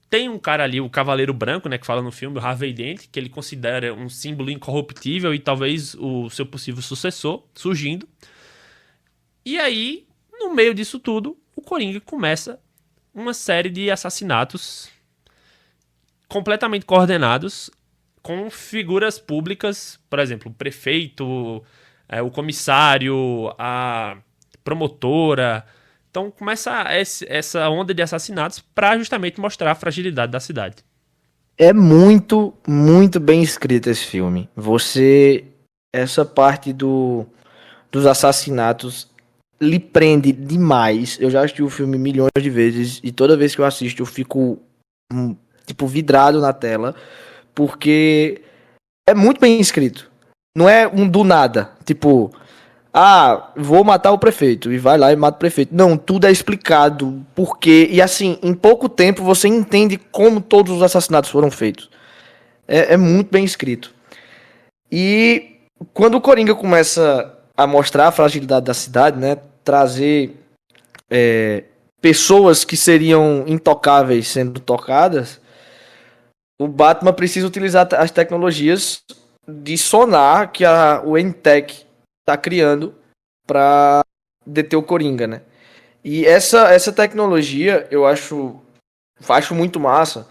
Tem um cara ali, o Cavaleiro Branco, né, que fala no filme, o Harvey Dent, que ele considera um símbolo incorruptível e talvez o seu possível sucessor, surgindo. E aí, no meio disso tudo, o Coringa começa uma série de assassinatos completamente coordenados com figuras públicas, por exemplo, o prefeito, o comissário, a promotora. Então começa essa onda de assassinatos para justamente mostrar a fragilidade da cidade. É muito, muito bem escrito esse filme. Essa parte dos assassinatos lhe prende demais. Eu já assisti o filme milhões de vezes e toda vez que eu assisto eu fico tipo vidrado na tela, porque é muito bem escrito. Não é um do nada, tipo, vou matar o prefeito e vai lá e mata o prefeito. Não, tudo é explicado, porque e assim, em pouco tempo você entende como todos os assassinatos foram feitos. É muito bem escrito. E quando o Coringa começa a mostrar a fragilidade da cidade, né, trazer pessoas que seriam intocáveis sendo tocadas, o Batman precisa utilizar as tecnologias de sonar que o Entech está criando para deter o Coringa, né? E essa tecnologia eu acho muito massa,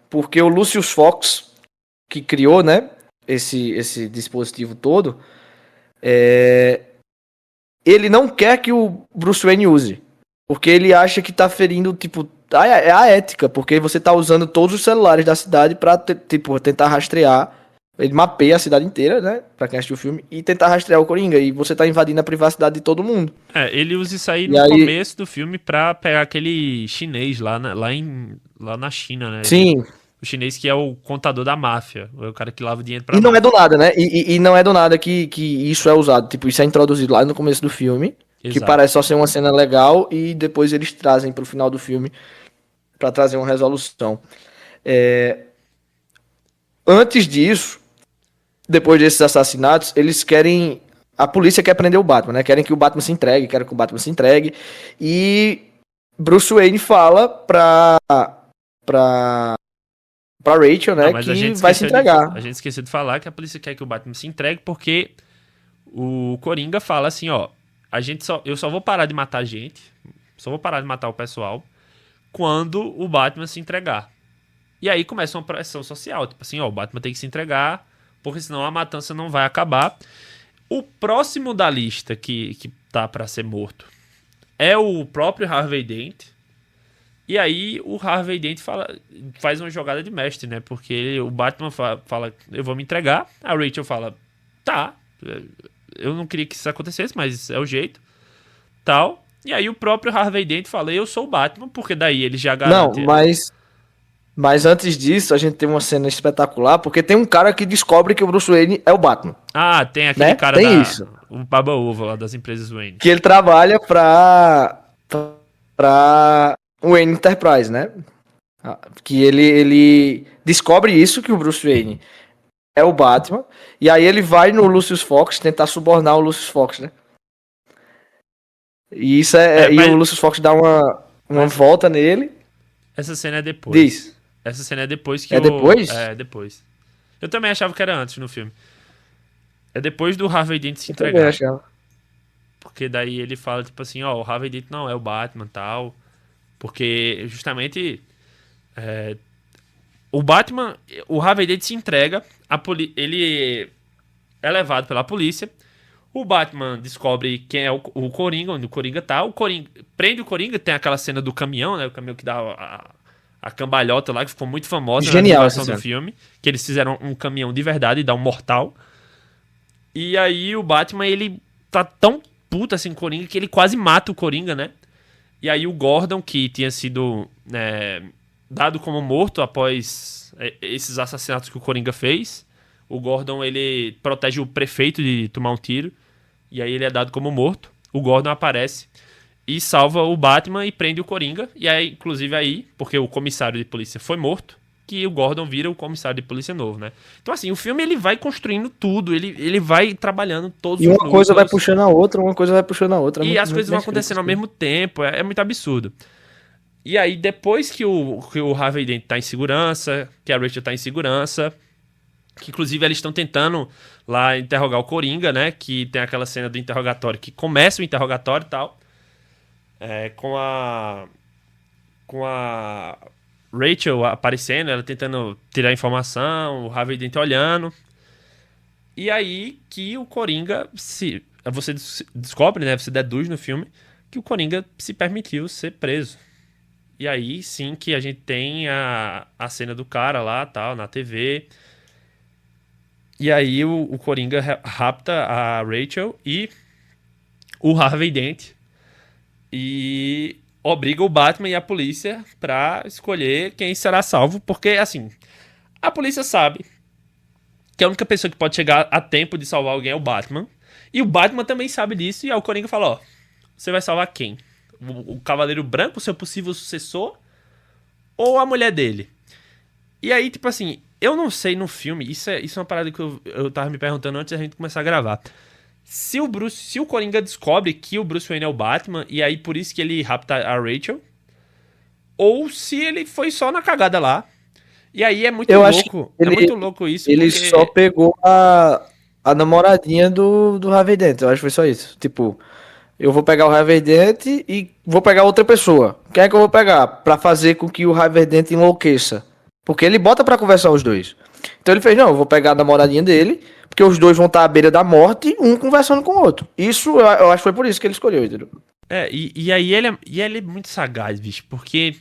porque o Lucius Fox, que criou, né, esse dispositivo todo, ele não quer que o Bruce Wayne use, porque ele acha que tá ferindo, tipo, a ética, porque você tá usando todos os celulares da cidade pra, tipo, tentar rastrear Ele mapeia a cidade inteira, né? Pra quem assistiu o filme, e tentar rastrear o Coringa. E você tá invadindo a privacidade de todo mundo. Ele usa isso aí E no aí, começo do filme pra pegar aquele chinês lá na China, né? sim. O chinês que é o contador da máfia, é o cara que lava o dinheiro pra E não é máfia. do nada, né? E não é do nada que isso é usado. Tipo, isso é introduzido lá no começo do filme. Que Exato. parece só ser uma cena legal. E depois eles trazem pro final do filme pra trazer uma resolução. Antes disso, depois desses assassinatos, eles querem. A polícia quer prender o Batman, né? Querem que o Batman se entregue, querem que o Batman se entregue. E Bruce Wayne fala pra, pra Rachel, Não, né, mas a que gente vai se esqueceu entregar. a gente esqueceu de falar que a polícia quer que o Batman se entregue porque o Coringa fala assim, ó, eu só vou parar de matar gente, só vou parar de matar o pessoal quando o Batman se entregar. E aí começa uma pressão social, tipo assim, ó, o Batman tem que se entregar, porque senão a matança não vai acabar. O próximo da lista que tá pra ser morto é o próprio Harvey Dent. E aí o Harvey Dent faz uma jogada de mestre, né? Porque o Batman fala, eu vou me entregar. A Rachel fala, tá, eu não queria que isso acontecesse, mas é o jeito, tal. E aí o próprio Harvey Dent fala, eu sou o Batman, porque daí ele já Não, garante. mas antes disso, a gente tem uma cena espetacular, porque tem um cara que descobre que o Bruce Wayne é o Batman, Ah, tem aquele né? cara Tem isso. o baba-ovo lá das empresas Wayne. Que ele trabalha pra Wayne Enterprise, né? Que ele descobre isso, que o Bruce Wayne é o Batman, e aí ele vai no Lucius Fox tentar subornar o Lucius Fox, né? E isso e o Mas, Lucius Fox dá uma mas volta nele. essa cena é depois. Diz. Essa cena é depois que É depois? É, depois. Eu também achava que era antes no filme. É depois do Harvey Dent se Eu também entregar. achava. Porque daí ele fala, tipo assim, ó, o Harvey Dent não é o Batman, tal. Porque justamente o Batman, o Harvey Dent se entrega, ele é levado pela polícia. O Batman descobre quem é o Coringa, onde o Coringa tá. O Coringa prende o Coringa, tem aquela cena do caminhão, né? O caminhão que dá a cambalhota lá, que ficou muito famosa na Genial essa divulgação do cena. filme. Que eles fizeram um caminhão de verdade e dá um mortal. E aí o Batman, ele tá tão puto assim com o Coringa que ele quase mata o Coringa, né? E aí o Gordon, que tinha sido dado como morto após esses assassinatos que o Coringa fez, o Gordon, ele protege o prefeito de tomar um tiro, e aí ele é dado como morto. O Gordon aparece e salva o Batman e prende o Coringa, e aí, inclusive aí, porque o comissário de polícia foi morto, que o Gordon vira o comissário de polícia novo, né? Então assim, o filme ele vai construindo tudo, ele vai trabalhando todos E os uma coisa vai núcleos. puxando a outra, uma coisa vai puxando a outra. É E muito, as muito coisas vão bem feito acontecendo esse ao filme. mesmo tempo, é muito absurdo. E aí, depois que o Harvey Dent tá em segurança, que a Rachel tá em segurança, que inclusive eles estão tentando lá interrogar o Coringa, né? Que tem aquela cena do interrogatório, que começa o interrogatório e tal, com a Rachel aparecendo, ela tentando tirar informação, o Harvey Dent olhando. E aí que o Coringa você descobre, né? Você deduz no filme que o Coringa se permitiu ser preso. E aí sim que a gente tem a cena do cara lá, tal, na TV. E aí o Coringa rapta a Rachel e o Harvey Dent e obriga o Batman e a polícia pra escolher quem será salvo, porque assim, a polícia sabe que a única pessoa que pode chegar a tempo de salvar alguém é o Batman. E o Batman também sabe disso, e aí o Coringa fala, ó, você vai salvar quem? O Cavaleiro Branco, o seu possível sucessor? Ou a mulher dele? E aí, tipo assim, eu não sei no filme, isso é uma parada que eu tava me perguntando antes da gente começar a gravar. Se o Coringa descobre que o Bruce Wayne é o Batman, e aí por isso que ele rapta a Rachel, ou se ele foi só na cagada lá. E aí é muito Eu acho que louco, é ele, muito louco isso, ele só porque... pegou a namoradinha do Harvey Dent. Eu acho que foi só isso. Tipo, eu vou pegar o Harvey Dent e vou pegar outra pessoa. Quem é que eu vou pegar? Pra fazer com que o Harvey Dent enlouqueça. Porque ele bota pra conversar os dois. Então ele fez, não, eu vou pegar a namoradinha dele, porque os dois vão estar à beira da morte, um conversando com o outro. Isso, eu acho que foi por isso que ele escolheu, entendeu? E aí ele é muito sagaz, bicho, porque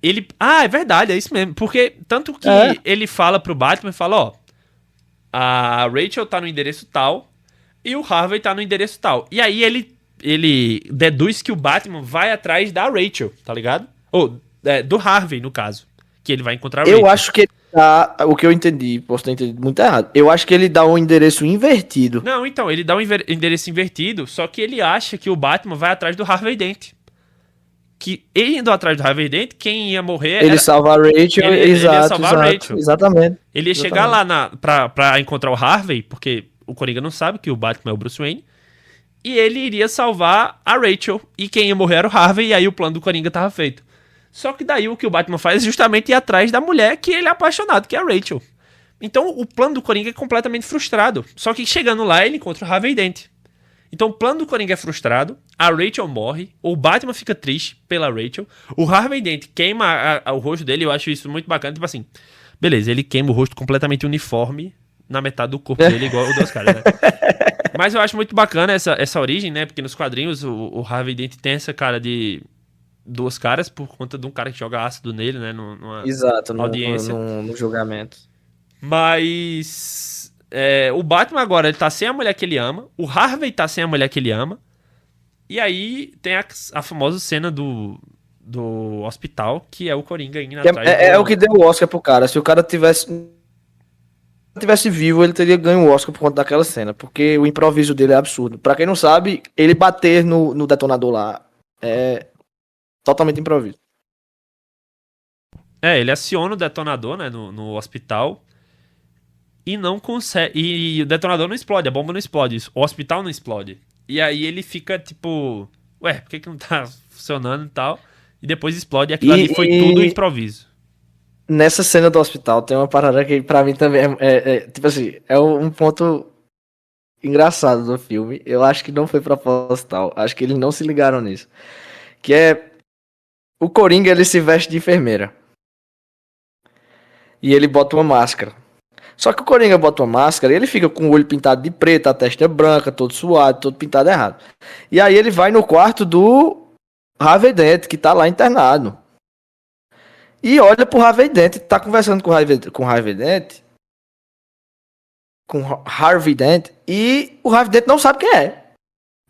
ele... Ah, é verdade, é isso mesmo. Porque tanto que É. ele fala pro Batman, fala, ó, a Rachel tá no endereço tal e o Harvey tá no endereço tal. E aí ele deduz que o Batman vai atrás da Rachel, tá ligado? Ou do Harvey, no caso. Que ele vai encontrar a Rachel. Eu acho que ele dá, o que eu entendi, posso ter entendido muito errado. Eu acho que ele dá um endereço invertido. Não, então, ele dá um endereço invertido, só que ele acha que o Batman vai atrás do Harvey Dent. Que ele indo atrás do Harvey Dent, quem ia morrer Ele salva a Rachel, ele ia exato, salvar a Rachel. Exatamente. Ele ia chegar lá pra encontrar o Harvey, porque o Coringa não sabe que o Batman é o Bruce Wayne. E ele iria salvar a Rachel. E quem ia morrer era o Harvey, e aí o plano do Coringa tava feito. Só que daí o que o Batman faz é justamente ir atrás da mulher que ele é apaixonado, que é a Rachel. Então o plano do Coringa é completamente frustrado. Só que chegando lá, ele encontra o Harvey Dent. Então o plano do Coringa é frustrado, a Rachel morre, o Batman fica triste pela Rachel, o Harvey Dent queima o rosto dele, eu acho isso muito bacana, tipo assim, beleza, ele queima o rosto completamente uniforme na metade do corpo dele, igual o dos caras, né? Mas eu acho muito bacana essa origem, né, porque nos quadrinhos o Harvey Dent tem essa cara de duas caras por conta de um cara que joga ácido nele, né, numa Exato, audiência. no julgamento. Mas o Batman agora ele tá sem a mulher que ele ama, o Harvey tá sem a mulher que ele ama, e aí tem a famosa cena do hospital, que é o Coringa indo atrás É o que deu o Oscar pro cara. Se o cara tivesse vivo, ele teria ganho o Oscar por conta daquela cena, porque o improviso dele é absurdo. Pra quem não sabe, ele bater no detonador lá é totalmente improviso. ele aciona o detonador, né, no hospital, e não consegue. E o detonador não explode, a bomba não explode, o hospital não explode. E aí ele fica tipo, ué, por que não tá funcionando e tal? E depois explode, e aquilo ali foi tudo improviso. Nessa cena do hospital tem uma parada que pra mim também tipo assim, é um ponto engraçado do filme. Eu acho que não foi proposital, acho que eles não se ligaram nisso. Que é o Coringa, ele se veste de enfermeira. E ele bota uma máscara. Só que o Coringa bota uma máscara e ele fica com o olho pintado de preto, a testa branca, todo suado, todo pintado errado. E aí ele vai no quarto do Harvey Dent, que tá lá internado. E olha pro Harvey Dent, tá conversando com o Harvey Dent, e o Harvey Dent não sabe quem é.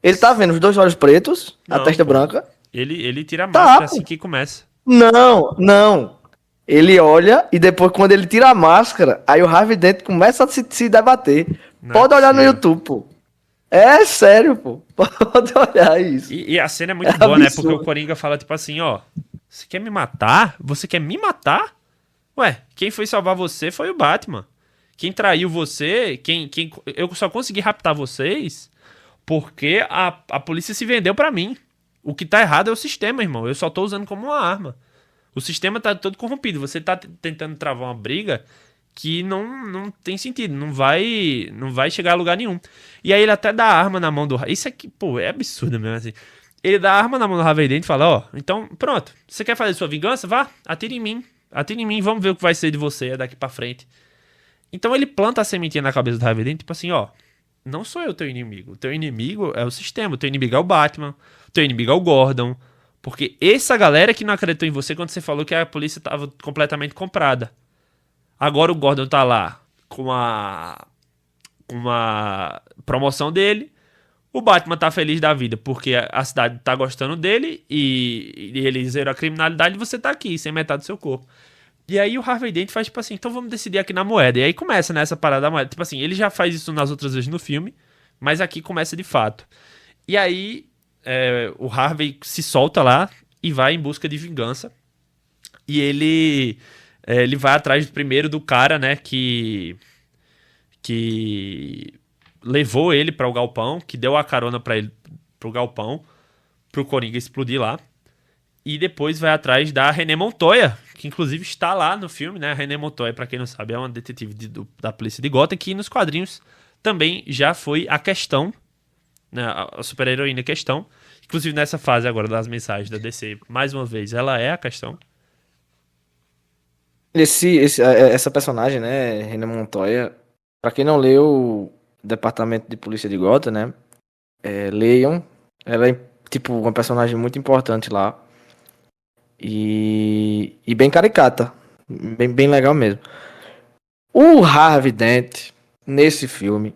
Ele tá vendo os dois olhos pretos, a testa branca. Ele tira a máscara assim que começa. Não. Ele olha e depois, quando ele tira a máscara, aí o Harvey Dent começa a se debater. Pode olhar no YouTube, pô. É sério, pô. Pode olhar isso. E a cena é muito boa, né? Porque o Coringa fala tipo assim, ó, você quer me matar? Você quer me matar? Ué, quem foi salvar você foi o Batman. Quem traiu você, eu só consegui raptar vocês porque a polícia se vendeu pra mim. O que tá errado é o sistema, irmão. Eu só tô usando como uma arma. O sistema tá todo corrompido. Você tá tentando travar uma briga que não tem sentido. Não vai chegar a lugar nenhum. E aí ele até dá a arma na mão do... Isso aqui, pô, é absurdo mesmo, assim. Ele dá a arma na mão do Harvey Dent e fala, ó, então, pronto. Você quer fazer sua vingança? Vá, atire em mim. Atire em mim, vamos ver o que vai ser de você daqui pra frente. Então ele planta a sementinha na cabeça do Harvey Dent, tipo assim, ó, não sou eu teu inimigo. O teu inimigo é o sistema. O teu inimigo é o Batman. O teu inimigo é o Gordon. Porque essa galera que não acreditou em você quando você falou que a polícia tava completamente comprada. Agora o Gordon tá lá com a promoção dele. O Batman tá feliz da vida porque a cidade tá gostando dele e ele zerou a criminalidade e você tá aqui, sem metade do seu corpo. E aí o Harvey Dent faz tipo assim, então vamos decidir aqui na moeda. E aí começa nessa parada da moeda. Tipo assim, ele já faz isso nas outras vezes no filme, mas aqui começa de fato. E aí o Harvey se solta lá e vai em busca de vingança. E ele vai atrás primeiro do cara, né, que levou ele para o galpão, que deu a carona para ele pro galpão, pro Coringa explodir lá. E depois vai atrás da René Montoya, que inclusive está lá no filme, né? A René Montoya, pra quem não sabe, é uma detetive da polícia de Gotham, que nos quadrinhos também já foi a Questão, né? A super-heroína Questão. Inclusive nessa fase agora das mensagens da DC, mais uma vez, ela é a Questão. Essa personagem, né, René Montoya, pra quem não leu o Departamento de Polícia de Gotham, né, leiam. Ela é, tipo, uma personagem muito importante lá. E bem caricata. Bem legal mesmo. O Harvey Dent, nesse filme,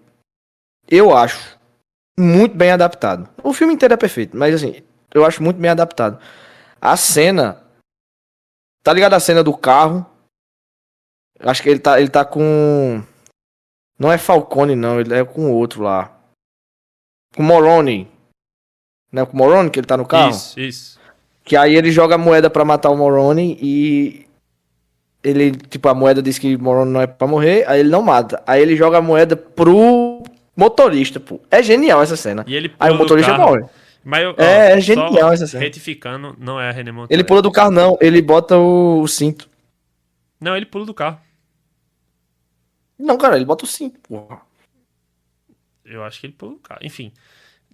eu acho muito bem adaptado. O filme inteiro é perfeito, mas assim, eu acho muito bem adaptado. A cena, tá ligado a cena do carro? Acho que ele tá com, não é Falcone não, ele é com outro lá. Com Moroni. Não é com Moroni que ele tá no carro? Isso. Que aí ele joga a moeda pra matar o Moroni e ele, tipo, a moeda diz que Moroni não é pra morrer, aí ele não mata. Aí ele joga a moeda pro motorista, pô. É genial essa cena. E ele pula Aí o motorista do carro. morre. Mas É genial essa cena. Retificando, não é a René Montoya. Ele pula do carro não, ele bota o cinto. Não, ele pula do carro. Não, cara, ele bota o cinto, porra. Eu acho que ele pula do carro. Enfim,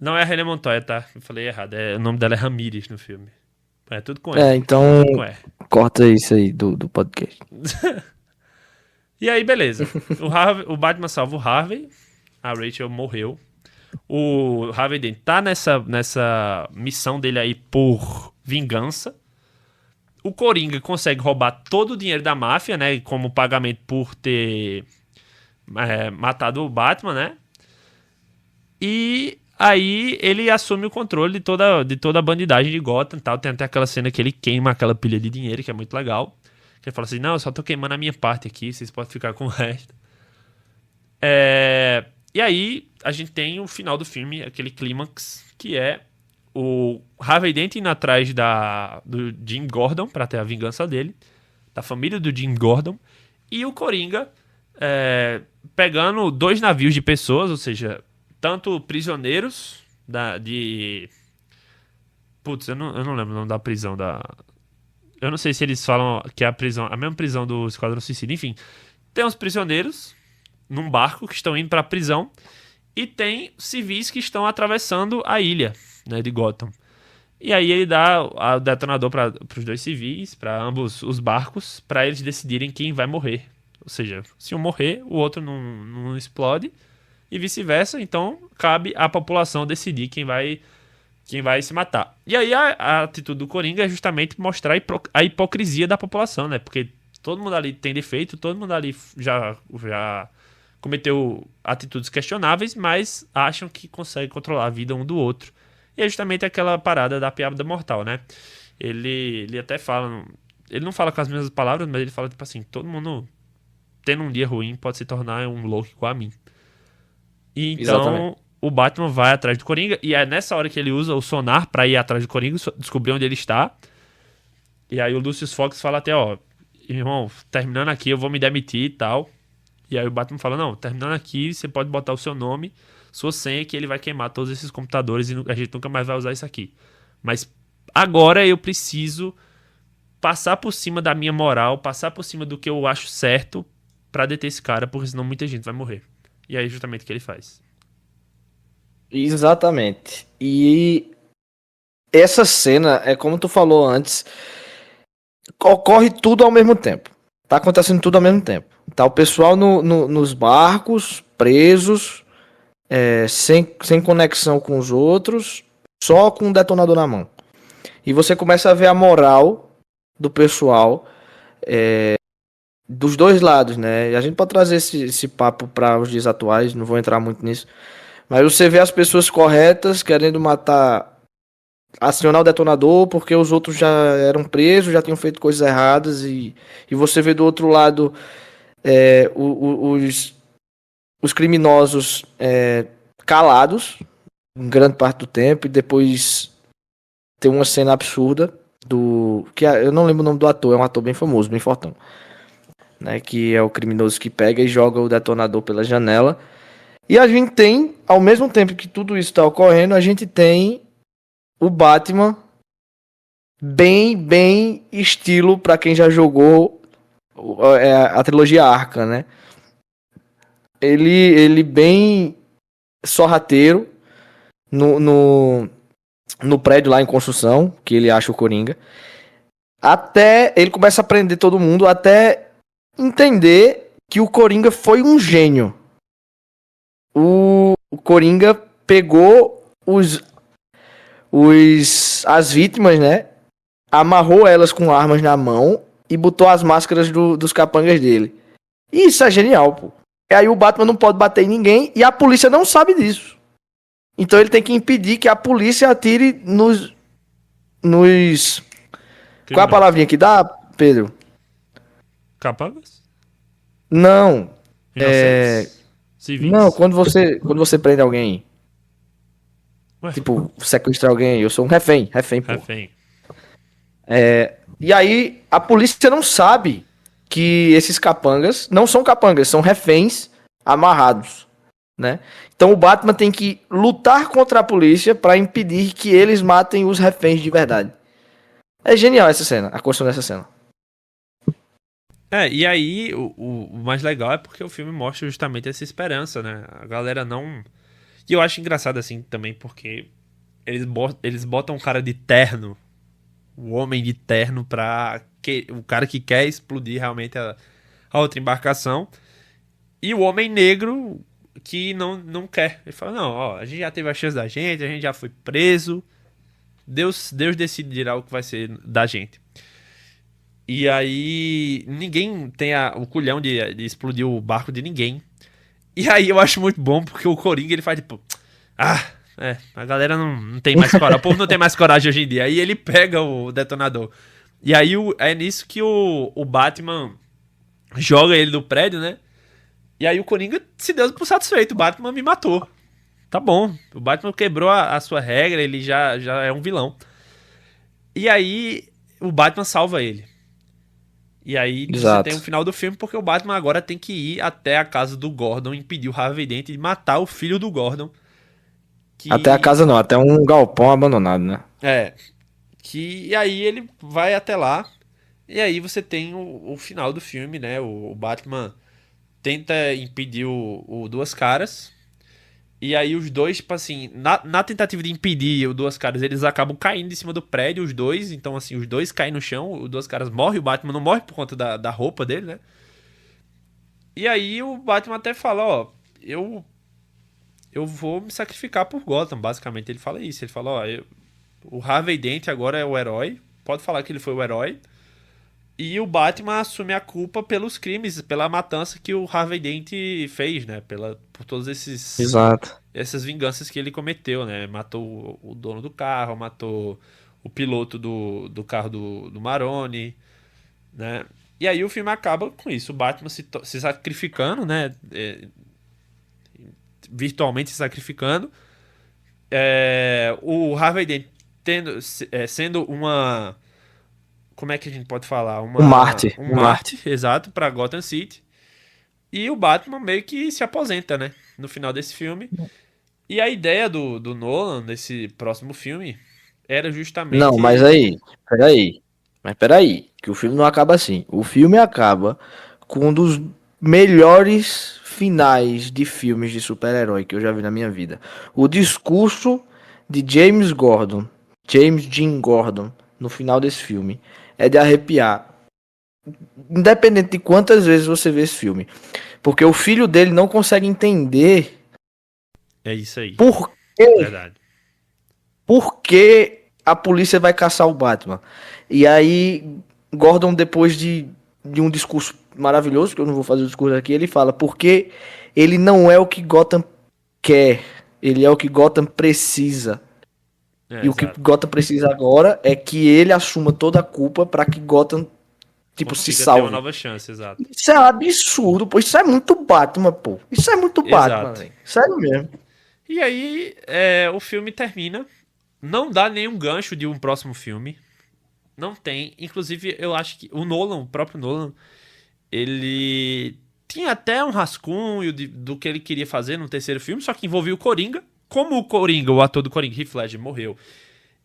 não é a René Montoya, tá? Eu falei errado. O nome dela é Ramírez no filme. É tudo com R. Então Tudo com R. corta isso aí do podcast. E aí, beleza. O Batman salva o Harvey. A Rachel morreu. O Harvey Dent tá nessa missão dele aí por vingança. O Coringa consegue roubar todo o dinheiro da máfia, né? Como pagamento por ter matado o Batman, né? E aí ele assume o controle de toda a bandidagem de Gotham e tal. Tem até aquela cena que ele queima aquela pilha de dinheiro, que é muito legal. Que ele fala assim, não, eu só tô queimando a minha parte aqui, vocês podem ficar com o resto. E aí a gente tem o final do filme, aquele clímax, que é o Harvey Dent indo atrás do Jim Gordon pra ter a vingança dele, da família do Jim Gordon, e o Coringa pegando 2 navios de pessoas, ou seja, tanto prisioneiros Putz, eu não lembro o nome da prisão Eu não sei se eles falam que é a mesma prisão do Esquadrão Suicida. Enfim, tem uns prisioneiros num barco que estão indo pra prisão e tem civis que estão atravessando a ilha, né, de Gotham. E aí ele dá o detonador para os 2 civis, para ambos os barcos, para eles decidirem quem vai morrer. Ou seja, se um morrer, o outro não explode e vice-versa. Então cabe à população decidir quem vai se matar. E aí a atitude do Coringa é justamente mostrar a hipocrisia da população, né? Porque todo mundo ali tem defeito, todo mundo ali já cometeu atitudes questionáveis, mas acham que consegue controlar a vida um do outro. E é justamente aquela parada da piada mortal, né? Ele até fala... Ele não fala com as mesmas palavras, mas ele fala tipo assim, todo mundo tendo um dia ruim pode se tornar um louco igual a mim. E então... Exatamente. O Batman vai atrás do Coringa, e é nessa hora que ele usa o sonar pra ir atrás do Coringa, descobrir onde ele está. E aí o Lucius Fox fala até, irmão, terminando aqui eu vou me demitir e tal. E aí o Batman fala, não, terminando aqui você pode botar o seu nome, sua senha, que ele vai queimar todos esses computadores e a gente nunca mais vai usar isso aqui. Mas agora eu preciso passar por cima da minha moral, passar por cima do que eu acho certo pra deter esse cara, porque senão muita gente vai morrer. E aí é justamente o que ele faz. Exatamente. E essa cena, é como tu falou antes, ocorre tudo ao mesmo tempo. Tá acontecendo tudo ao mesmo tempo. Tá o pessoal nos barcos, presos, sem conexão com os outros, só com um detonador na mão. E você começa a ver a moral do pessoal dos 2 lados, né? E a gente pode trazer esse papo para os dias atuais, não vou entrar muito nisso. Mas você vê as pessoas corretas querendo matar, acionar o detonador porque os outros já eram presos, já tinham feito coisas erradas. E você vê do outro lado os criminosos calados em grande parte do tempo. E depois tem uma cena absurda eu não lembro o nome do ator, é um ator bem famoso, bem fortão, né, que é o criminoso que pega e joga o detonador pela janela. E a gente tem, ao mesmo tempo que tudo isso está ocorrendo, a gente tem o Batman bem estilo para quem já jogou a trilogia Arkham, né? Ele bem sorrateiro no prédio lá em construção, que ele acha o Coringa. Até ele começa a prender todo mundo, até entender que o Coringa foi um gênio. O Coringa pegou as vítimas, né? Amarrou elas com armas na mão e botou as máscaras dos capangas dele. E isso é genial, pô. E aí o Batman não pode bater em ninguém e a polícia não sabe disso. Então ele tem que impedir que a polícia atire nos... Qual é a palavrinha que dá, Pedro? Capangas? Não. Inocentes? Civis? Não, quando você prende alguém, Ué, tipo, sequestrar alguém, eu sou um refém, pô. refém. E aí a polícia não sabe que esses capangas não são capangas, são reféns amarrados, né? Então o Batman tem que lutar contra a polícia pra impedir que eles matem os reféns de verdade. É genial essa cena, a construção dessa cena. E aí o mais legal é porque o filme mostra justamente essa esperança, né? A galera não... E eu acho engraçado assim também porque eles botam um cara de terno, o homem de terno, o cara que quer explodir realmente a outra embarcação, e o homem negro que não quer. Ele fala, não, ó, a gente já teve a chance da gente, a gente já foi preso, Deus decidirá o que vai ser da gente. E aí ninguém tem o culhão de explodir o barco de ninguém. E aí eu acho muito bom porque o Coringa ele faz tipo... a galera não tem mais coragem. O povo não tem mais coragem hoje em dia. Aí ele pega o detonador. E aí é nisso que o Batman joga ele do prédio, né? E aí o Coringa se deu por satisfeito. O Batman me matou. Tá bom. O Batman quebrou a sua regra. Ele já é um vilão. E aí o Batman salva ele. E aí você tem o final do filme porque o Batman agora tem que ir até a casa do Gordon e impedir o Harvey Dent de matar o filho do Gordon. Até a casa não, até um galpão abandonado, né? E aí ele vai até lá. E aí você tem o final do filme, né? O Batman tenta impedir o Duas Caras. E aí os dois, tipo assim, na tentativa de impedir o Duas Caras, eles acabam caindo de cima do prédio, os dois. Então, assim, os dois caem no chão, o Duas Caras morre, o Batman não morre por conta da roupa dele, né? E aí o Batman até fala, ó, eu vou me sacrificar por Gotham, basicamente. Ele fala isso, ele fala, ó, o Harvey Dent agora é o herói, pode falar que ele foi o herói. E o Batman assume a culpa pelos crimes, pela matança que o Harvey Dent fez, né? Por todos essas vinganças que ele cometeu, né? Matou o dono do carro, matou o piloto do carro do Maroni, né? E aí o filme acaba com isso, o Batman se sacrificando, né? Virtualmente se sacrificando. O Harvey Dent sendo uma... Como é que a gente pode falar? Um Marte. Um Marte, exato, pra Gotham City. E o Batman meio que se aposenta, né? No final desse filme. E a ideia do Nolan, desse próximo filme, era justamente... Não, mas peraí. Que o filme não acaba assim. O filme acaba com um dos melhores finais de filmes de super-herói que eu já vi na minha vida. O discurso de James Dean Gordon, no final desse filme, é de arrepiar. Independente de quantas vezes você vê esse filme. Porque o filho dele não consegue entender... É isso aí. Verdade. Por que a polícia vai caçar o Batman? E aí, Gordon, depois de um discurso maravilhoso, que eu não vou fazer o discurso aqui, ele fala, porque ele não é o que Gotham quer, ele é o que Gotham precisa. E exato. O que Gotham precisa agora é que ele assuma toda a culpa para que Gotham se salve. Ter uma nova chance, exato. Isso é absurdo, pô. Isso é muito Batman, pô. Isso é muito Batman, velho. Sério mesmo. E aí, o filme termina. Não dá nenhum gancho de um próximo filme. Não tem. Inclusive, eu acho que o próprio Nolan, ele tinha até um rascunho do que ele queria fazer no terceiro filme, só que envolvia o Coringa. Como o ator do Coringa, Heath Ledger, morreu.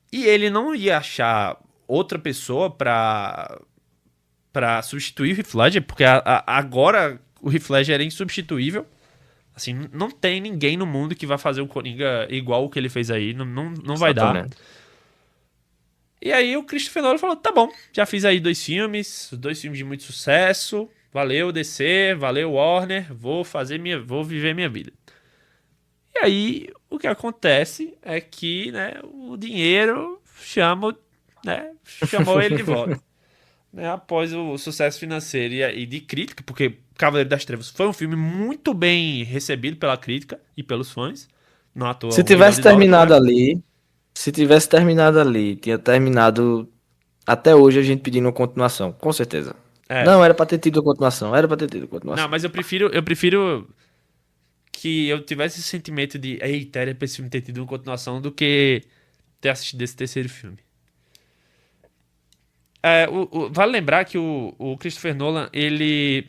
E ele não ia achar outra pessoa pra substituir o Heath Ledger, porque agora o Heath Ledger é insubstituível. Assim, não tem ninguém no mundo que vai fazer o Coringa igual o que ele fez aí. Não vai dar. E aí o Christopher Nolan falou, tá bom, já fiz aí 2 filmes de muito sucesso. Valeu, DC, valeu, Warner. Vou viver minha vida. E aí, o que acontece é que, né, o dinheiro chamou ele de volta. né, após o sucesso financeiro e de crítica, porque Cavaleiro das Trevas foi um filme muito bem recebido pela crítica e pelos fãs. Não à toa, Se US$ 1 tivesse bilhão na terminado época. ali, se tivesse terminado ali, tinha terminado até hoje a gente pedindo uma continuação, com certeza. É. Não, era pra ter tido a continuação, era pra ter tido a Não, continuação. mas eu prefiro que eu tivesse esse sentimento de, eita, era pra esse filme ter tido uma continuação do que ter assistido esse terceiro filme. Vale lembrar que o Christopher Nolan, ele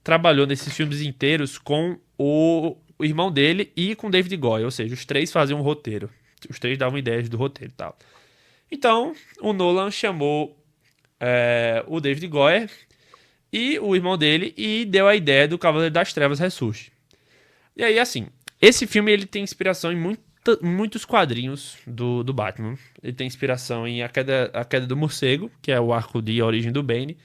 trabalhou nesses filmes inteiros com o irmão dele e com David Goyer, ou seja, os três faziam um roteiro. Os três davam ideias do roteiro e tal. Então, o Nolan chamou o David Goyer e o irmão dele e deu a ideia do Cavaleiro das Trevas Ressurge. E aí, assim, esse filme ele tem inspiração em muitos quadrinhos do Batman. Ele tem inspiração em A Queda do Morcego, que é o arco de origem do Bane.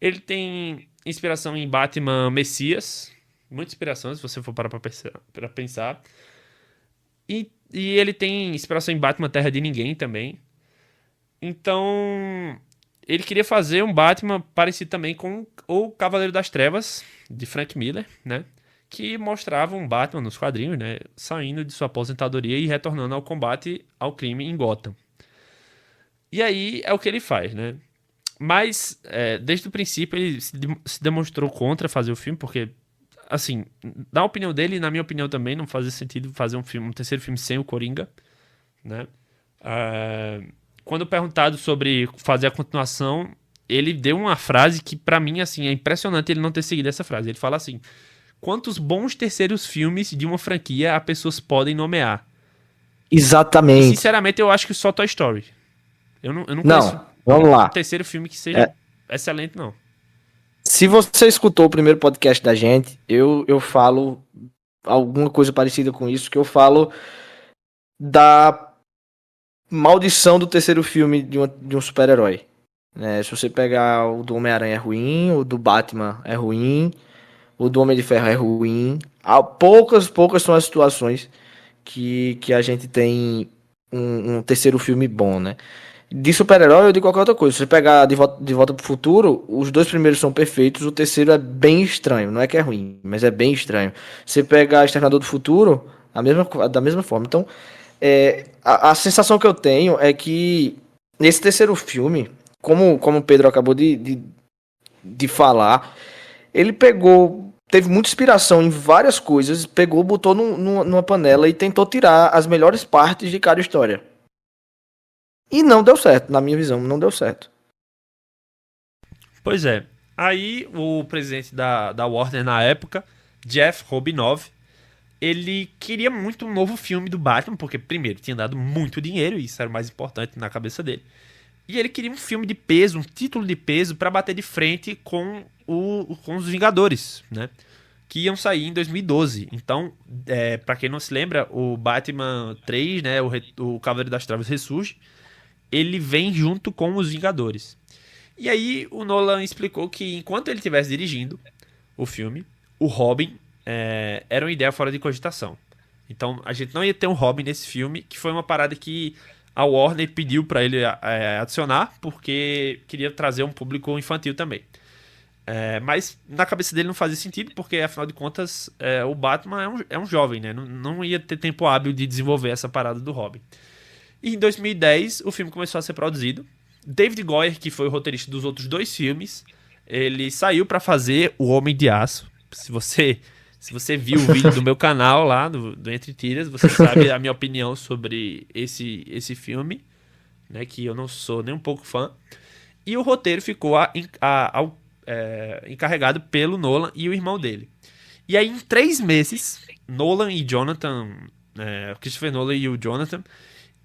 Ele tem inspiração em Batman Messias. Muita inspiração, se você for parar pra pensar. E ele tem inspiração em Batman Terra de Ninguém também. Então, ele queria fazer um Batman parecido também com o Cavaleiro das Trevas, de Frank Miller, né? Que mostrava um Batman nos quadrinhos, né? Saindo de sua aposentadoria e retornando ao combate ao crime em Gotham. E aí é o que ele faz, né? Mas, desde o princípio, ele se demonstrou contra fazer o filme, porque, assim, na opinião dele e na minha opinião também, não fazia sentido fazer um terceiro filme sem o Coringa, né? Quando perguntado sobre fazer a continuação, ele deu uma frase que, pra mim, assim, é impressionante ele não ter seguido essa frase. Ele fala assim: quantos bons terceiros filmes de uma franquia as pessoas podem nomear? E, Exatamente. sinceramente, eu acho que só Toy Story. Eu não conheço Não, vamos um lá. terceiro filme que seja excelente, não. Se você escutou o primeiro podcast da gente, eu falo alguma coisa parecida com isso, que eu falo da maldição do terceiro filme de um super-herói. Né? Se você pegar o do Homem-Aranha é ruim, o do Batman é ruim, o do Homem de Ferro é ruim. Poucas são as situações que a gente tem um terceiro filme bom, né? De super-herói ou de qualquer outra coisa. Se você pegar de volta pro Futuro, os dois primeiros são perfeitos, o terceiro é bem estranho. Não é que é ruim, mas é bem estranho. Se você pegar Exterminador do Futuro, da mesma forma. Então, a sensação que eu tenho é que nesse terceiro filme, como o Pedro acabou de falar, ele teve muita inspiração em várias coisas, botou numa panela e tentou tirar as melhores partes de cada história. E não deu certo, na minha visão, não deu certo. Pois é. Aí, o presidente da Warner na época, Jeff Robinov, ele queria muito um novo filme do Batman, porque, primeiro, tinha dado muito dinheiro, e isso era o mais importante na cabeça dele. E ele queria um filme de peso, um título de peso, pra bater de frente com os Vingadores, né? Que iam sair em 2012. Então, pra quem não se lembra, o Batman 3, né? O Cavaleiro das Trevas Ressurge, ele vem junto com os Vingadores. E aí, o Nolan explicou que enquanto ele estivesse dirigindo o filme, o Robin era uma ideia fora de cogitação. Então, a gente não ia ter um Robin nesse filme, que foi uma parada que a Warner pediu pra ele adicionar, porque queria trazer um público infantil também. Mas na cabeça dele não fazia sentido, porque afinal de contas o Batman é um jovem, né? Não ia ter tempo hábil de desenvolver essa parada do Robin. E em 2010 o filme começou a ser produzido. David Goyer, que foi o roteirista dos outros dois filmes, ele saiu pra fazer O Homem de Aço. Se você viu o vídeo do meu canal lá, do Entre Tiras, você sabe a minha opinião sobre esse filme, né, que eu não sou nem um pouco fã. E o roteiro ficou encarregado pelo Nolan e o irmão dele. E aí, em 3 meses, Nolan e Jonathan, Christopher Nolan e o Jonathan,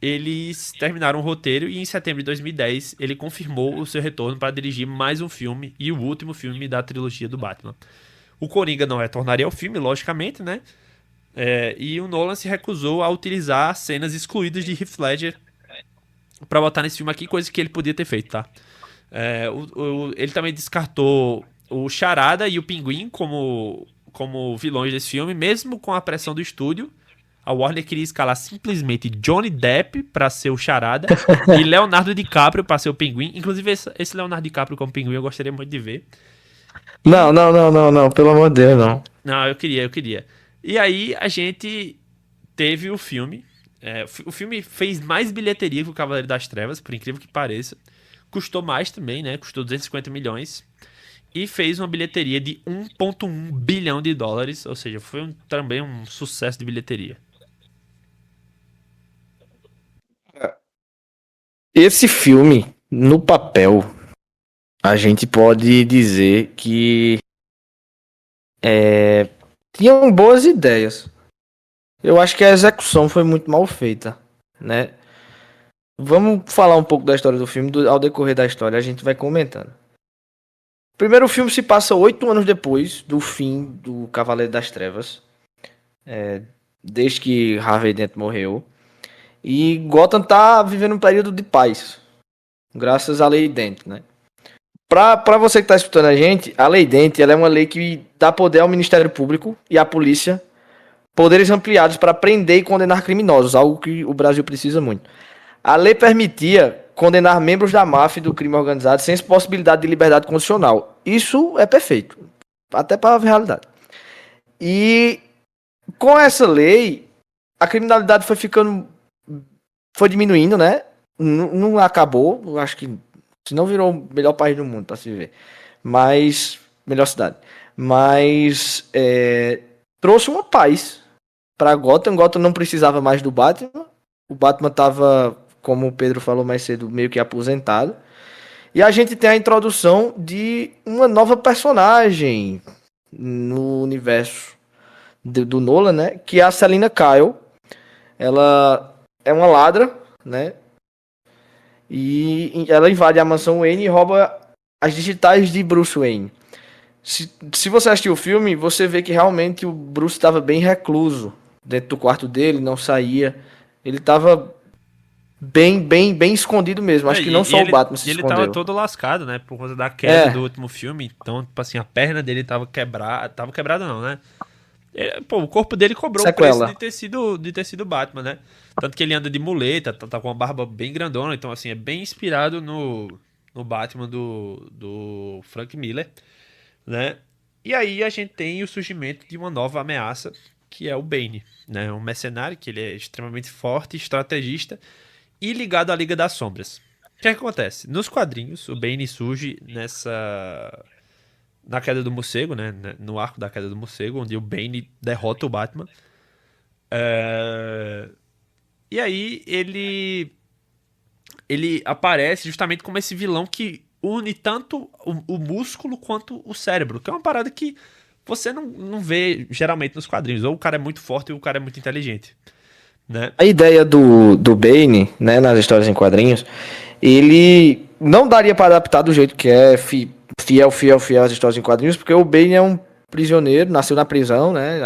eles terminaram o roteiro e em setembro de 2010 ele confirmou o seu retorno para dirigir mais um filme e o último filme da trilogia do Batman. O Coringa não retornaria ao filme, logicamente, né? E o Nolan se recusou a utilizar cenas excluídas de Heath Ledger para botar nesse filme aqui, coisa que ele podia ter feito, tá? Ele também descartou o Charada e o Pinguim como vilões desse filme, mesmo com a pressão do estúdio. A Warner queria escalar simplesmente Johnny Depp pra ser o Charada e Leonardo DiCaprio pra ser o Pinguim. Inclusive, esse Leonardo DiCaprio como Pinguim eu gostaria muito de ver. Não, pelo amor de Deus, não. Não, eu queria. E aí a gente teve o filme. O filme fez mais bilheteria que o Cavaleiro das Trevas, por incrível que pareça. Custou mais também, né? Custou 250 milhões. E fez uma bilheteria de 1,1 bilhão de dólares. Ou seja, foi também um sucesso de bilheteria. Esse filme, no papel, a gente pode dizer que tinham boas ideias. Eu acho que a execução foi muito mal feita, né? Vamos falar um pouco da história do filme. Ao decorrer da história, a gente vai comentando. Primeiro, o filme se passa 8 anos depois do fim do Cavaleiro das Trevas. Desde que Harvey Dent morreu. E Gotham tá vivendo um período de paz. Graças à Lei Dent, né? Pra você que tá escutando a gente, a Lei Dent, ela é uma lei que dá poder ao Ministério Público e à polícia, poderes ampliados para prender e condenar criminosos, algo que o Brasil precisa muito. A lei permitia condenar membros da máfia e do crime organizado sem possibilidade de liberdade condicional. Isso é perfeito, até para a realidade. E com essa lei, a criminalidade foi diminuindo, né? Não acabou, eu acho que se não virou o melhor país do mundo para se viver, mas melhor cidade. Mas trouxe uma paz para Gotham. Gotham não precisava mais do Batman. O Batman estava, como o Pedro falou mais cedo, meio que aposentado. E a gente tem a introdução de uma nova personagem no universo do Nolan, né? Que é a Selina Kyle. Ela é uma ladra, né? E ela invade a mansão Wayne e rouba as digitais de Bruce Wayne. Se você assistiu o filme, você vê que realmente o Bruce estava bem recluso dentro do quarto dele, não saía. Ele estava bem escondido mesmo. Acho que não só o Batman se escondeu. Ele tava todo lascado, né? Por conta da queda do último filme. Então, tipo assim, a perna dele tava quebrada. Tava quebrada não, né? O corpo dele cobrou Sequela. o preço de ter sido Batman, né? Tanto que ele anda de muleta, tá com uma barba bem grandona. Então, assim, é bem inspirado no Batman do Frank Miller, né? E aí a gente tem o surgimento de uma nova ameaça, que é o Bane, né? Um mercenário que ele é extremamente forte, estrategista e ligado à Liga das Sombras. O que acontece? Nos quadrinhos, o Bane surge na Queda do Morcego, né? No arco da Queda do Morcego, onde o Bane derrota o Batman. E aí ele aparece justamente como esse vilão que une tanto o músculo quanto o cérebro, que é uma parada que você não vê geralmente nos quadrinhos. Ou o cara é muito forte ou o cara é muito inteligente, né? A ideia do Bane, né, nas histórias em quadrinhos, ele não daria para adaptar do jeito que é fiel às histórias em quadrinhos, porque o Bane é um prisioneiro, nasceu na prisão, né?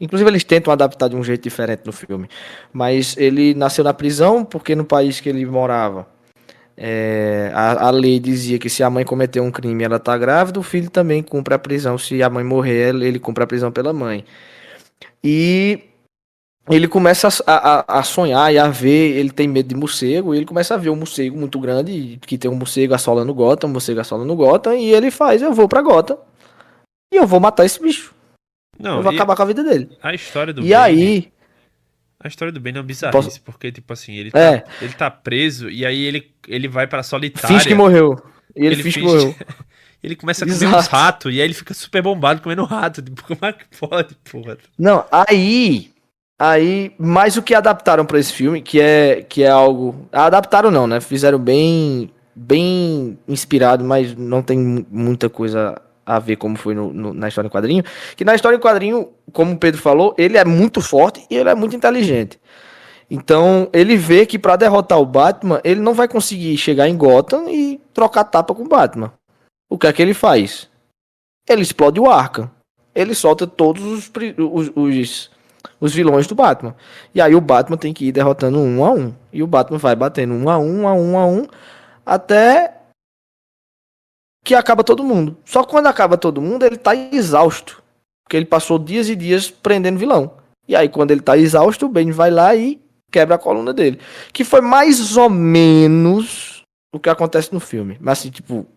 Inclusive eles tentam adaptar de um jeito diferente no filme, mas ele nasceu na prisão porque no país que ele morava, a lei dizia que se a mãe cometer um crime e ela tá grávida, o filho também cumpre a prisão. Se a mãe morrer, ele cumpre a prisão pela mãe. E ele começa a sonhar e a ver, ele tem medo de morcego, e ele começa a ver um morcego muito grande, que tem um morcego assolando Gotham, e ele faz, eu vou pra Gotham, e eu vou matar esse bicho. Eu vou acabar com a vida dele. A história do Bane, aí... A história do Bane é uma bizarrice, porque, tipo assim, ele tá preso, e aí ele vai pra solitária. Finge que morreu. E ele finge que morreu. Ele começa a comer uns ratos, e aí ele fica super bombado comendo rato. Tipo, como é que pode, porra? Não, aí, mais o que adaptaram pra esse filme, que é algo... Adaptaram não, né? Fizeram bem inspirado, mas não tem muita coisa a ver como foi na história em quadrinho. Que na história em quadrinho, como o Pedro falou, ele é muito forte e ele é muito inteligente. Então, ele vê que pra derrotar o Batman, ele não vai conseguir chegar em Gotham e trocar tapa com o Batman. O que é que ele faz? Ele explode o Arkham. Ele solta todos os vilões do Batman. E aí o Batman tem que ir derrotando um a um. E o Batman vai batendo um a um, até que acaba todo mundo. Só que quando acaba todo mundo, ele tá exausto. Porque ele passou dias e dias prendendo vilão. E aí, quando ele tá exausto, o Bane vai lá e quebra a coluna dele. Que foi mais ou menos o que acontece no filme. Mas assim, tipo,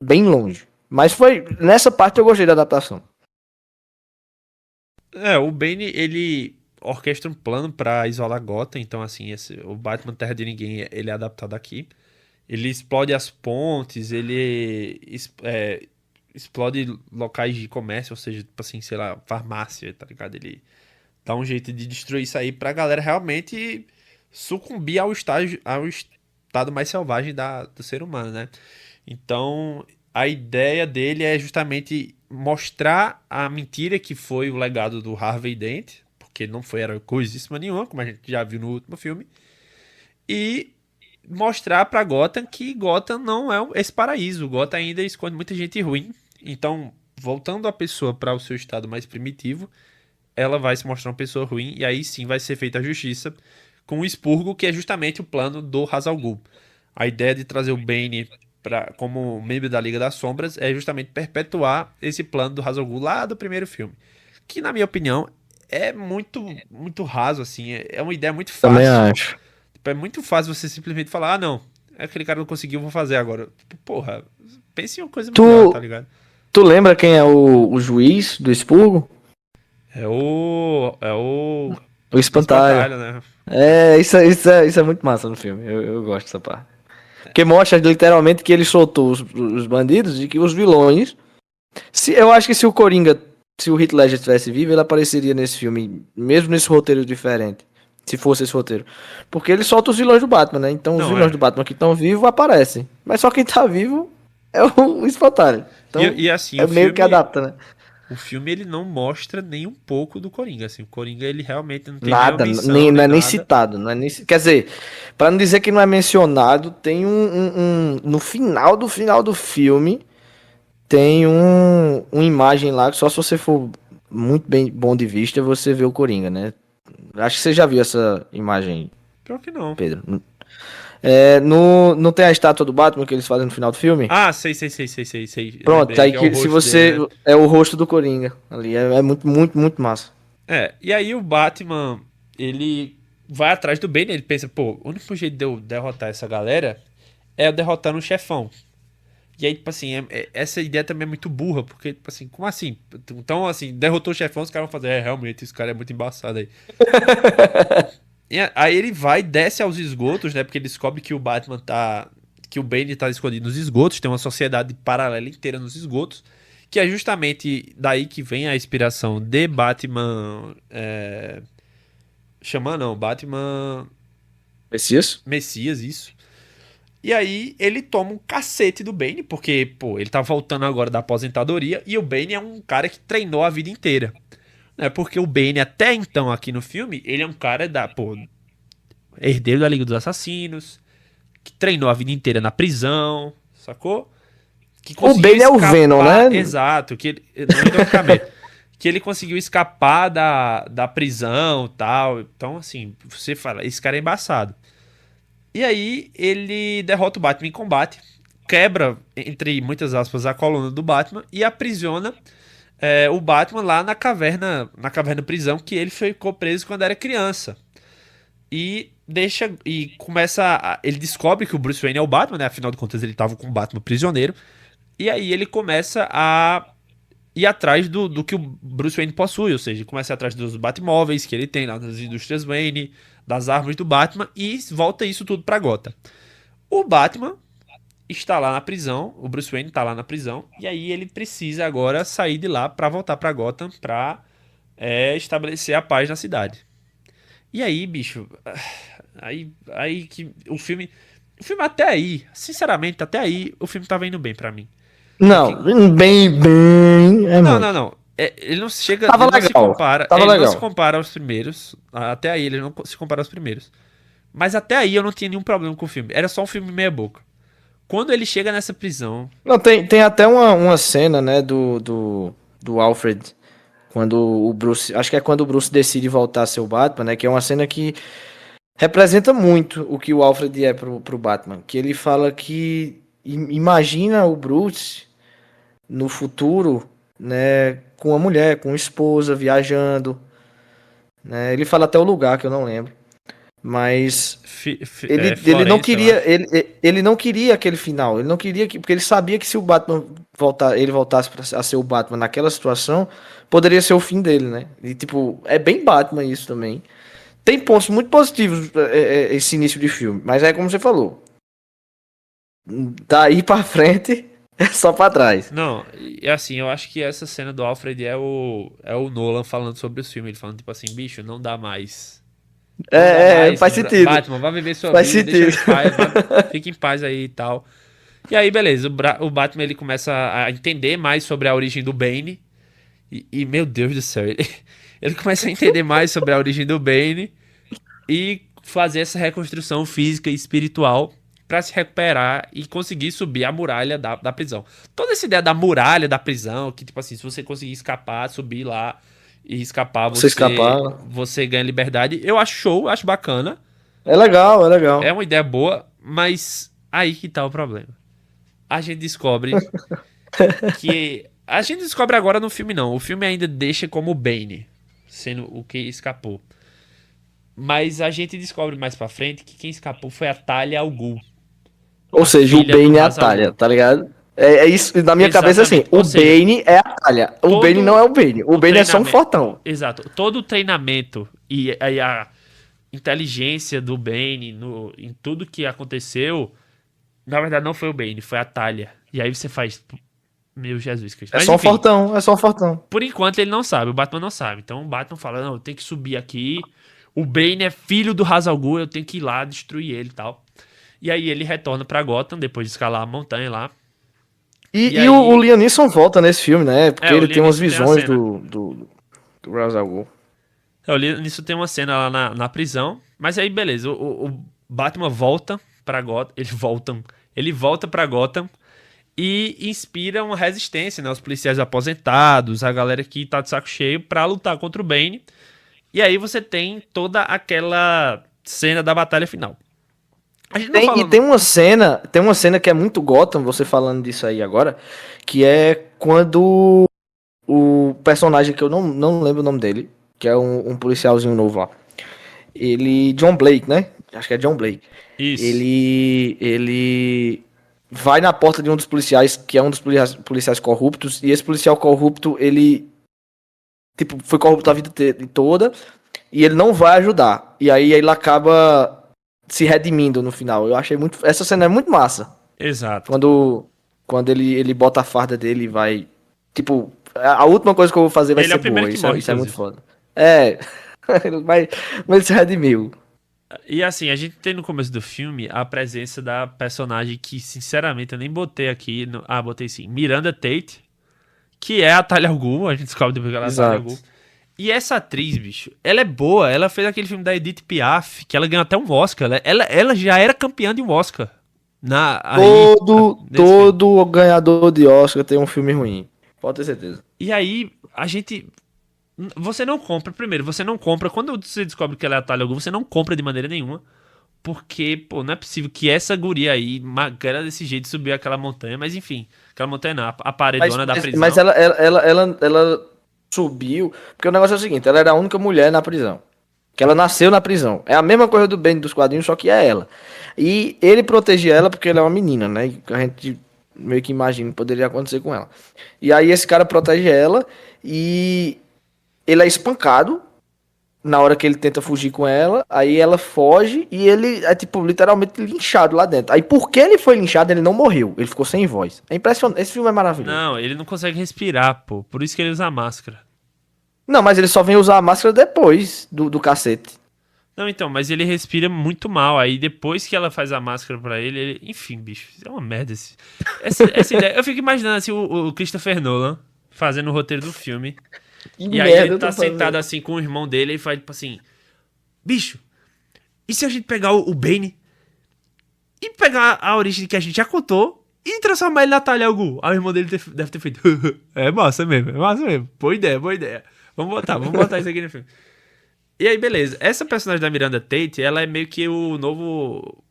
bem longe. Mas foi. Nessa parte eu gostei da adaptação. O Bane, ele orquestra um plano pra isolar Gotham, então assim, o Batman Terra de Ninguém, ele é adaptado aqui. Ele explode as pontes, ele explode locais de comércio, ou seja, tipo assim, sei lá, farmácia, tá ligado? Ele dá um jeito de destruir isso aí pra galera realmente sucumbir ao estado mais selvagem do ser humano, né? Então, a ideia dele é justamente mostrar a mentira que foi o legado do Harvey Dent, porque ele não foi herói coisíssima nenhuma, como a gente já viu no último filme, e mostrar pra Gotham que Gotham não é esse paraíso. Gotham ainda esconde muita gente ruim. Então, voltando a pessoa para o seu estado mais primitivo, ela vai se mostrar uma pessoa ruim e aí sim vai ser feita a justiça com o expurgo, que é justamente o plano do Ra's al Ghul. A ideia de trazer o Bane como membro da Liga das Sombras é justamente perpetuar esse plano do Ra's al Ghul lá do primeiro filme, que na minha opinião é muito raso assim, é uma ideia muito Também fácil. acho. Tipo, é muito fácil você simplesmente falar, ah, não, aquele cara não conseguiu, vou fazer agora. Tipo, porra, pense em uma coisa melhor, tá Tu, ligado? tu lembra quem é o juiz do expurgo? É o O espantalho. espantalho, né? Isso é muito massa no filme. Eu gosto dessa parte. Porque mostra literalmente que ele soltou os bandidos e que os vilões. Eu acho que se o Coringa, se o Heath Ledger estivesse vivo, ele apareceria nesse filme, mesmo nesse roteiro diferente. Se fosse esse roteiro. Porque ele solta os vilões do Batman, né? Então os Não, vilões é. do Batman que estão vivos aparecem. Mas só quem tá vivo é o espantalho. Então E assim, é meio que adapta, né? o filme ele não mostra nem um pouco do Coringa, assim. O Coringa ele realmente não tem nenhuma Nada, menção, não nem é nem nada. citado, não é nem, quer dizer, para não dizer que não é mencionado, tem no final do filme tem uma imagem lá que só se você for muito bem bom de vista você vê o Coringa, né? Acho que você já viu essa imagem, Pior que não. Pedro. Não tem a estátua do Batman que eles fazem no final do filme? Ah, sei. Eu Pronto, lembrei aí que é o que se rosto dele, você né? é o rosto do Coringa ali, é muito massa. E aí o Batman, ele vai atrás do Bane, ele pensa, pô, o único jeito de eu derrotar essa galera é eu derrotar um chefão. E aí, tipo assim, essa ideia também é muito burra, porque, tipo assim, como assim? Então, assim, derrotou o chefão, os caras vão fazer, realmente, esse cara é muito embaçado aí. Aí ele vai, desce aos esgotos, né? Porque ele descobre que o Batman tá. Que o Bane tá escondido nos esgotos, tem uma sociedade paralela inteira nos esgotos. Que é justamente daí que vem a inspiração de Batman. Xamã não, Batman Messias? Messias, isso. E aí ele toma um cacete do Bane, porque, pô, ele tá voltando agora da aposentadoria e o Bane é um cara que treinou a vida inteira. Né? Porque o Bane, até então, aqui no filme, ele é um cara herdeiro da Liga dos Assassinos, que treinou a vida inteira na prisão, sacou? Que O conseguiu Bane é o Venom, né? Exato, não, ironicamente, que ele conseguiu escapar da prisão e tal. Então, assim, você fala, esse cara é embaçado. E aí ele derrota o Batman em combate, quebra, entre muitas aspas, a coluna do Batman e aprisiona o Batman lá na caverna prisão que ele ficou preso quando era criança. Ele descobre que o Bruce Wayne é o Batman, né? Afinal de contas ele estava com o Batman prisioneiro. E aí ele começa a ir atrás do que o Bruce Wayne possui, ou seja, ele começa a ir atrás dos Batmóveis que ele tem lá nas indústrias Wayne, das armas do Batman e volta isso tudo pra Gotham. O Batman está lá na prisão, o Bruce Wayne está lá na prisão, e aí ele precisa agora sair de lá pra voltar pra Gotham pra estabelecer a paz na cidade. E aí, bicho, aí que o filme até aí, sinceramente, até aí o filme tava indo bem pra mim. Porque Não, bem, é Não, não, muito. não. Ele não chega, Tava ele não se legal, compara, tava ele não se legal. compara aos primeiros. Até aí ele não se compara aos primeiros. Mas até aí eu não tinha nenhum problema com o filme. Era só um filme meia boca. Quando ele chega nessa prisão, Não, tem até uma cena, né, do Alfred, quando o Bruce, acho que é quando o Bruce decide voltar a ser o Batman, né, que é uma cena que representa muito o que o Alfred é pro Batman, que ele fala que imagina o Bruce no futuro, né, com uma mulher, com uma esposa, viajando, né? Ele fala até o lugar que eu não lembro. Mas ele não Florença, eu queria, acho. ele não queria aquele final. Ele não queria que, porque ele sabia que se o Batman ele voltasse a ser o Batman naquela situação, poderia ser o fim dele, né? E tipo, é bem Batman isso também. Tem pontos muito positivos esse início de filme, mas é como você falou, daí pra frente é só pra trás. Não, e assim, eu acho que essa cena do Alfred é o Nolan falando sobre os filmes. Ele falando, tipo assim, bicho, não dá mais. Não dá mais. Faz sentido. Batman, vai viver sua Faz vida, deixa eu sentido. em paz, fique em paz aí e tal. E aí, beleza, o Batman ele começa a entender mais sobre a origem do Bane. Meu Deus do céu, ele começa a entender mais sobre a origem do Bane e fazer essa reconstrução física e espiritual pra se recuperar e conseguir subir a muralha da prisão. Toda essa ideia da muralha da prisão, que tipo assim, se você conseguir escapar, subir lá e escapar, Você escapar. você ganha liberdade. Eu acho show, acho bacana. É legal, é É legal. uma ideia boa, mas aí que tá o problema. A gente descobre que. A gente descobre agora no filme, não. O filme ainda deixa como Bane, sendo o que escapou. Mas a gente descobre mais pra frente que quem escapou foi a Talia Al Ghul, Ou a seja, o filha do Bane é a Ra's al Talia, Ghul. tá ligado? É isso, na minha cabeça assim, Exatamente. o Ou seja, Bane é a Talia. O Bane não todo é o Bane. O o Bane é só um treinamento. fortão. Exato. Todo o treinamento e a inteligência do Bane em tudo que aconteceu, na verdade não foi o Bane, foi a Talia. E aí você faz. Meu Jesus Cristo. É Mas só um enfim, fortão, é só um fortão. por enquanto ele não sabe, o Batman não sabe. Então o Batman fala, não, eu tenho que subir aqui. O Bane é filho do Ra's al Ghul, eu tenho que ir lá destruir ele e tal. E aí ele retorna pra Gotham, depois de escalar a montanha lá. E O aí, Liam Neeson volta nesse filme, né? Porque o ele Liam tem umas Neeson tem a visões cena. do Ra's al Ghul. O Liam Neeson tem uma cena lá na prisão. Mas aí, beleza, o Batman volta pra Gotham. Ele volta pra Gotham e inspira uma resistência, né? Os policiais aposentados, a galera que tá de saco cheio pra lutar contra o Bane. E aí você tem toda aquela cena da batalha final. A gente não E falou. tem uma cena que é muito Gotham, você falando disso aí agora, que é quando o personagem que eu não lembro o nome dele, que é um policialzinho novo lá. Ele, John Blake, né? Acho que é John Blake. Isso. Ele vai na porta de um dos policiais, que é um dos policiais corruptos, e esse policial corrupto, ele tipo, foi corrupto a vida toda, e ele não vai ajudar. E aí ele acaba se redimindo no final. Eu achei muito. Essa cena é muito massa. Exato. Quando, quando ele bota a farda dele e vai. Tipo, a última coisa que eu vou fazer vai Ele é ser o primeiro boa. que morre, Isso é muito inclusive. foda. É. mas, mas ele se redimiu. E assim, a gente tem no começo do filme a presença da personagem que, sinceramente, eu nem botei aqui. Botei sim. Miranda Tate, que é a Talia al Ghul. A gente descobre depois que ela é a Talia al Ghul. Exato. E essa atriz, bicho, ela é boa. Ela fez aquele filme da Edith Piaf, que ela ganhou até um Oscar. Ela já era campeã de um Oscar. Nesse filme. Todo ganhador de Oscar tem um filme ruim. Pode ter certeza. E aí, a gente. Você não compra, primeiro, você não compra. Quando você descobre que ela é a Talia al Ghul, você não compra de maneira nenhuma. Porque, pô, não é possível que essa guria aí, magrela desse jeito, subiu aquela montanha. Mas enfim, aquela montanha não, a paredona da prisão. Mas ela subiu. Porque o negócio é o seguinte: ela era a única mulher na prisão. Que ela nasceu na prisão. É a mesma coisa do Ben dos quadrinhos, só que é ela. E ele protegia ela porque ela é uma menina, né? E a gente meio que imagina que poderia acontecer com ela. E aí esse cara protege ela e ele é espancado na hora que ele tenta fugir com ela. Aí ela foge e ele é, tipo, literalmente linchado lá dentro. Aí porque ele foi linchado, ele não morreu. Ele ficou sem voz. É impressionante. Esse filme é maravilhoso. Não, ele não consegue respirar, pô. Por isso que ele usa máscara. Não, mas ele só vem usar a máscara depois do cacete. Não, então, mas ele respira muito mal. Aí depois que ela faz a máscara pra enfim, bicho, é uma merda essa ideia. Eu fico imaginando assim o Christopher Nolan fazendo o roteiro do filme. Que E aí ele merda eu tá tô sentado fazendo. assim com o irmão dele e faz tipo assim: bicho, e se a gente pegar o Bane e pegar a origem que a gente já contou e transformar ele na Talia al Ghul? Aí o irmão dele deve ter feito: é massa mesmo, é massa mesmo. Boa ideia, boa ideia. Vamos botar isso aqui no filme. E aí, beleza. Essa personagem da Miranda Tate, ela é meio que o novo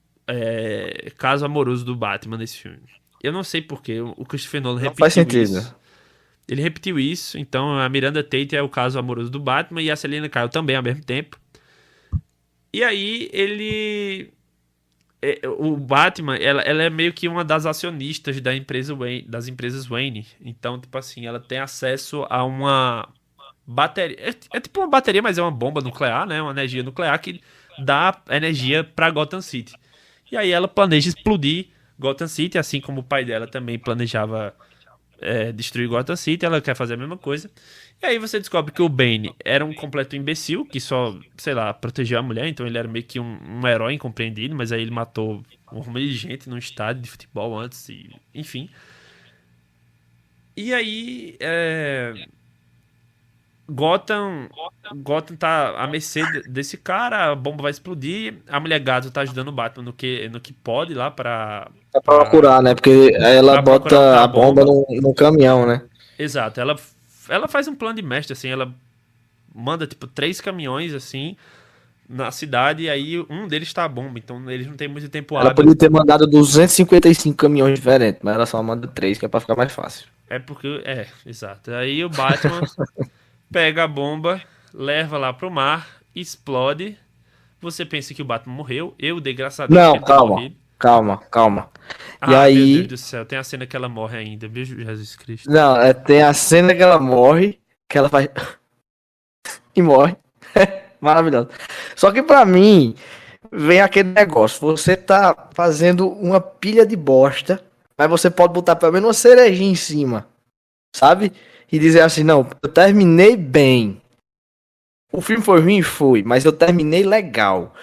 caso amoroso do Batman nesse filme. Eu não sei porquê, o Christopher Nolan Não faz repetiu sentido. isso. Ele repetiu isso, então a Miranda Tate é o caso amoroso do Batman e a Selina Kyle também ao mesmo tempo. E aí o Batman, ela é meio que uma das acionistas da empresa Wayne, das empresas Wayne. Então, tipo assim, ela tem acesso a uma bateria. É tipo uma bateria, mas é uma bomba nuclear, né? Uma energia nuclear que dá energia pra Gotham City. E aí ela planeja explodir Gotham City, assim como o pai dela também planejava destruir Gotham City, ela quer fazer a mesma coisa. E aí você descobre que o Bane era um completo imbecil, que só, sei lá, protegeu a mulher, então ele era meio que um herói incompreendido, mas aí ele matou um monte de gente num estádio de futebol antes, e, enfim. E aí, Gotham tá à mercê desse cara, a bomba vai explodir, a Mulher Gato tá ajudando o Batman no que pode lá Pra procurar, né? Porque ela pra procurar bota a a bomba bomba. no caminhão, né? Exato, ela faz um plano de mestre, assim, ela manda, tipo, 3 caminhões, assim, na cidade, e aí um deles tá a bomba, então eles não têm muito tempo Ela hábil. podia ter mandado 255 caminhões diferentes, mas ela só manda 3, que é pra ficar mais fácil. É porque, exato. Aí o Batman pega a bomba, leva lá pro mar, explode. Você pensa que o Batman morreu. Eu dei graças a Deus que Não, ele tenha calma, morrido. calma, calma. E Ah, meu Deus aí, do céu, tem a cena que ela morre ainda. Meu Jesus Cristo. não, tem a cena que ela morre, que ela faz e morre. Maravilhoso. Só que pra mim, vem aquele negócio, você tá fazendo uma pilha de bosta, mas você pode botar pelo menos uma cerejinha em cima, sabe? E dizer assim, não, eu terminei bem. O filme foi ruim, foi, mas eu terminei legal.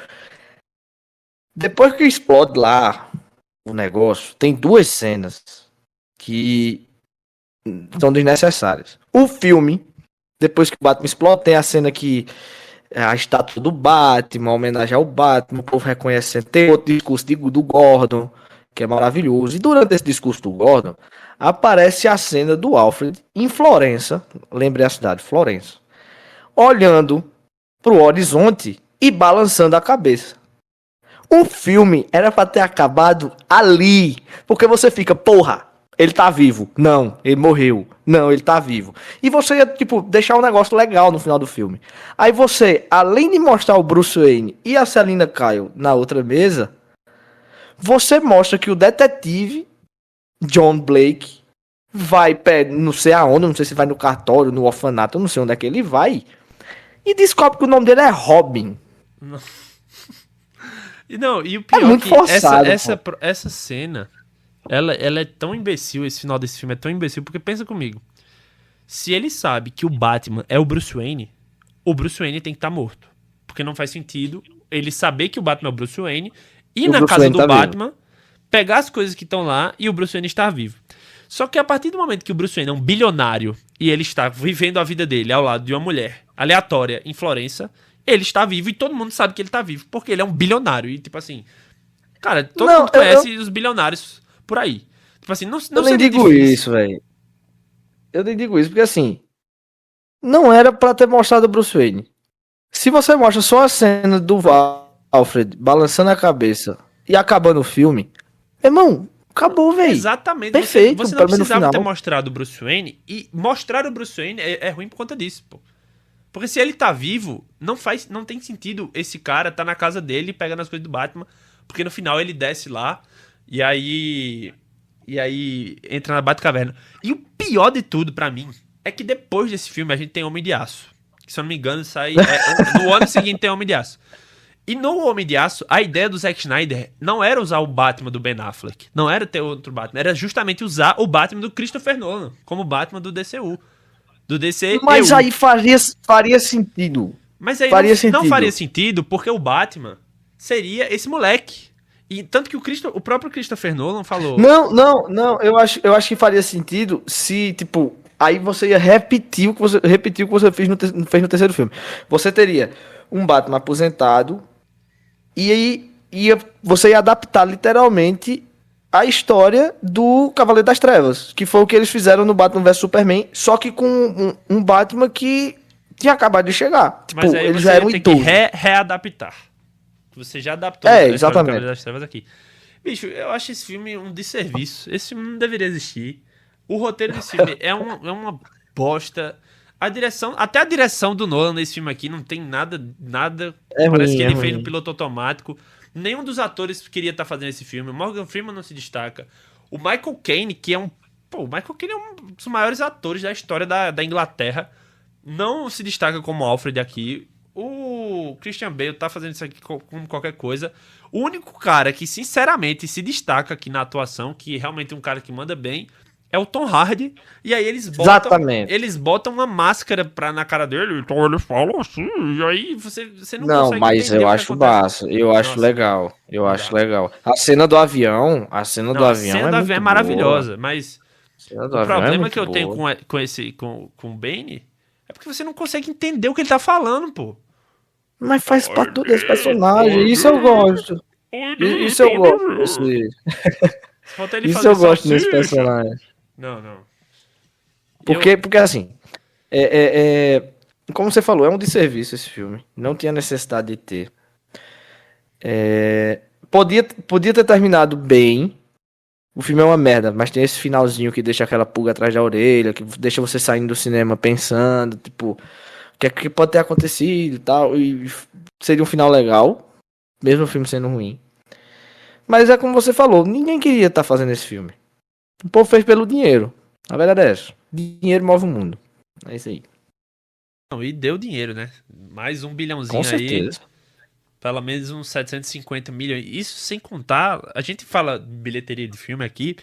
Depois que explode lá o negócio, tem 2 cenas que são desnecessárias. O filme, depois que o Batman explode, tem a cena que a estátua do Batman, homenagem ao Batman, o povo reconhecendo. Tem outro discurso do Gordon, que é maravilhoso. E durante esse discurso do Gordon, aparece a cena do Alfred em Florença, lembrei a cidade, Florença, olhando pro horizonte e balançando a cabeça. O filme era pra ter acabado ali, porque você fica, porra, ele tá vivo. Não, ele morreu. Não, ele tá vivo. E você ia, tipo, deixar um negócio legal no final do filme. Aí você, além de mostrar o Bruce Wayne e a Selina Kyle na outra mesa, você mostra que o detetive John Blake vai, não sei aonde, não sei se vai no cartório, no orfanato, eu não sei onde é que ele vai, e descobre que o nome dele é Robin. Não. E não, e o É pior é muito que forçado, essa cena, ela é tão imbecil, esse final desse filme é tão imbecil, porque pensa comigo. Se ele sabe que o Batman é o Bruce Wayne tem que estar morto. Porque não faz sentido ele saber que o Batman é o Bruce Wayne, ir O na Bruce casa Wayne do tá vivo. Batman, pegar as coisas que estão lá e o Bruce Wayne estar vivo. Só que a partir do momento que o Bruce Wayne é um bilionário e ele está vivendo a vida dele ao lado de uma mulher aleatória em Florença, ele está vivo e todo mundo sabe que ele está vivo, porque ele é um bilionário. E tipo assim, cara, todo Não, mundo conhece os bilionários por aí. Tipo assim, não eu nem seria digo difícil. isso, velho. Eu nem digo isso, porque assim, não era pra ter mostrado o Bruce Wayne. Se você mostra só a cena do Alfred balançando a cabeça e acabando o filme, irmão, acabou, velho. Exatamente. Perfeito, Você não pelo menos no precisava ter final. mostrado o Bruce Wayne. E mostrar o Bruce Wayne é ruim por conta disso, pô. Porque se ele tá vivo, não tem sentido esse cara tá na casa dele pegando as coisas do Batman. Porque no final ele desce lá e aí entra na Batcaverna. E o pior de tudo pra mim é que depois desse filme a gente tem Homem de Aço. Que, se eu não me engano, sai. No ano seguinte tem Homem de Aço. E no Homem de Aço, a ideia do Zack Snyder não era usar o Batman do Ben Affleck. Não era ter outro Batman. Era justamente usar o Batman do Christopher Nolan. Como Batman do DCU. Do DCU. Mas aí faria sentido. Mas aí Faria não sentido. faria sentido porque o Batman seria esse moleque. E tanto que o próprio Christopher Nolan falou. Não, eu acho que faria sentido se, tipo, aí você ia repetir o que você fez fez no terceiro filme. Você teria um Batman aposentado e aí você ia adaptar literalmente a história do Cavaleiro das Trevas, que foi o que eles fizeram no Batman vs Superman, só que com um Batman que tinha acabado de chegar. Tipo, Mas aí ele você já era um ia ter que idoso. readaptar. Você já adaptou É, a história do exatamente. Cavaleiro das Trevas aqui. Bicho, eu acho esse filme um desserviço. Esse filme não deveria existir. O roteiro desse filme é uma bosta. Até a direção do Nolan nesse filme aqui não tem nada. É Parece ruim, que é ele fez no ruim. piloto automático. Nenhum dos atores queria estar fazendo esse filme. O Morgan Freeman não se destaca. O Michael Caine, que é um. Pô, o Michael Caine é um dos maiores atores da história da Inglaterra. Não se destaca como Alfred aqui. O Christian Bale tá fazendo isso aqui como qualquer coisa. O único cara que, sinceramente, se destaca aqui na atuação, que realmente é um cara que manda bem, é o Tom Hardy. E aí Exatamente. eles botam uma máscara na cara dele. Então ele fala assim. E aí você não Não, consegue mas entender eu o que acho acontece. massa, eu acho Nossa, legal, eu não acho dá. legal. A cena Não, do a avião cena é do avião é muito boa. maravilhosa, mas A cena do o avião é problema que muito eu tenho boa. com o Bane é porque você não consegue entender o que ele tá falando, pô. Mas faz parte desse personagem, isso eu Olha, gosto. Isso eu gosto falta ele isso fazer eu gosto nesse salsicha. personagem. Não. Eu. Porque assim, como você falou, é um desserviço esse filme. Não tinha necessidade de ter. Podia ter terminado bem. O filme é uma merda, mas tem esse finalzinho que deixa aquela pulga atrás da orelha, que deixa você saindo do cinema pensando, tipo, o que é que pode ter acontecido e tal. E seria um final legal, mesmo o filme sendo ruim. Mas é como você falou, ninguém queria estar fazendo esse filme. O povo fez pelo dinheiro. A verdade é essa. Dinheiro move o mundo. É isso aí. Não, e deu dinheiro, né? Mais um Com bilhãozinho aí. certeza. Pelo menos uns 750 milhões. Isso sem contar. A gente fala de bilheteria de filme aqui.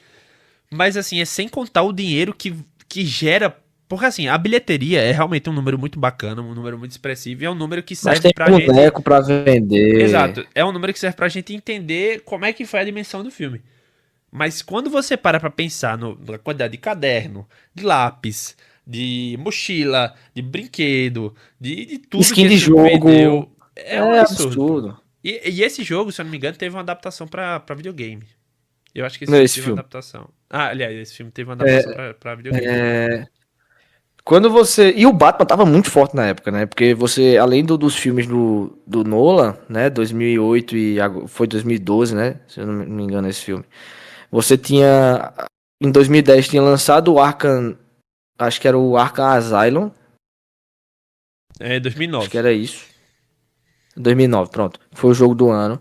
Mas assim, é sem contar o dinheiro que gera. Porque assim, a bilheteria é realmente um número muito bacana, um número muito expressivo. E é um número que Mas serve tem pra gente. boneco pra vender. Exato. É um número que serve pra gente entender como é que foi a dimensão do filme. Mas quando você para pra pensar na quantidade de caderno, de lápis, de mochila, de brinquedo, de tudo que Skin de esse filme jogo. vendeu, é um É absurdo, pô. absurdo. E esse jogo, se eu não me engano, teve uma adaptação pra videogame. Eu acho que esse Não, filme esse teve uma filme. adaptação. Ah, aliás, esse filme teve uma adaptação pra videogame. Quando você. E o Batman tava muito forte na época, né? Porque você, além dos filmes do Nolan, né? 2008 e foi 2012, né? Se eu não me engano, esse filme. Você tinha. Em 2010 tinha lançado o Arkham. Acho que era o Arkham Asylum. É Acho 2009. que era isso. 2009, pronto. Foi o jogo do ano.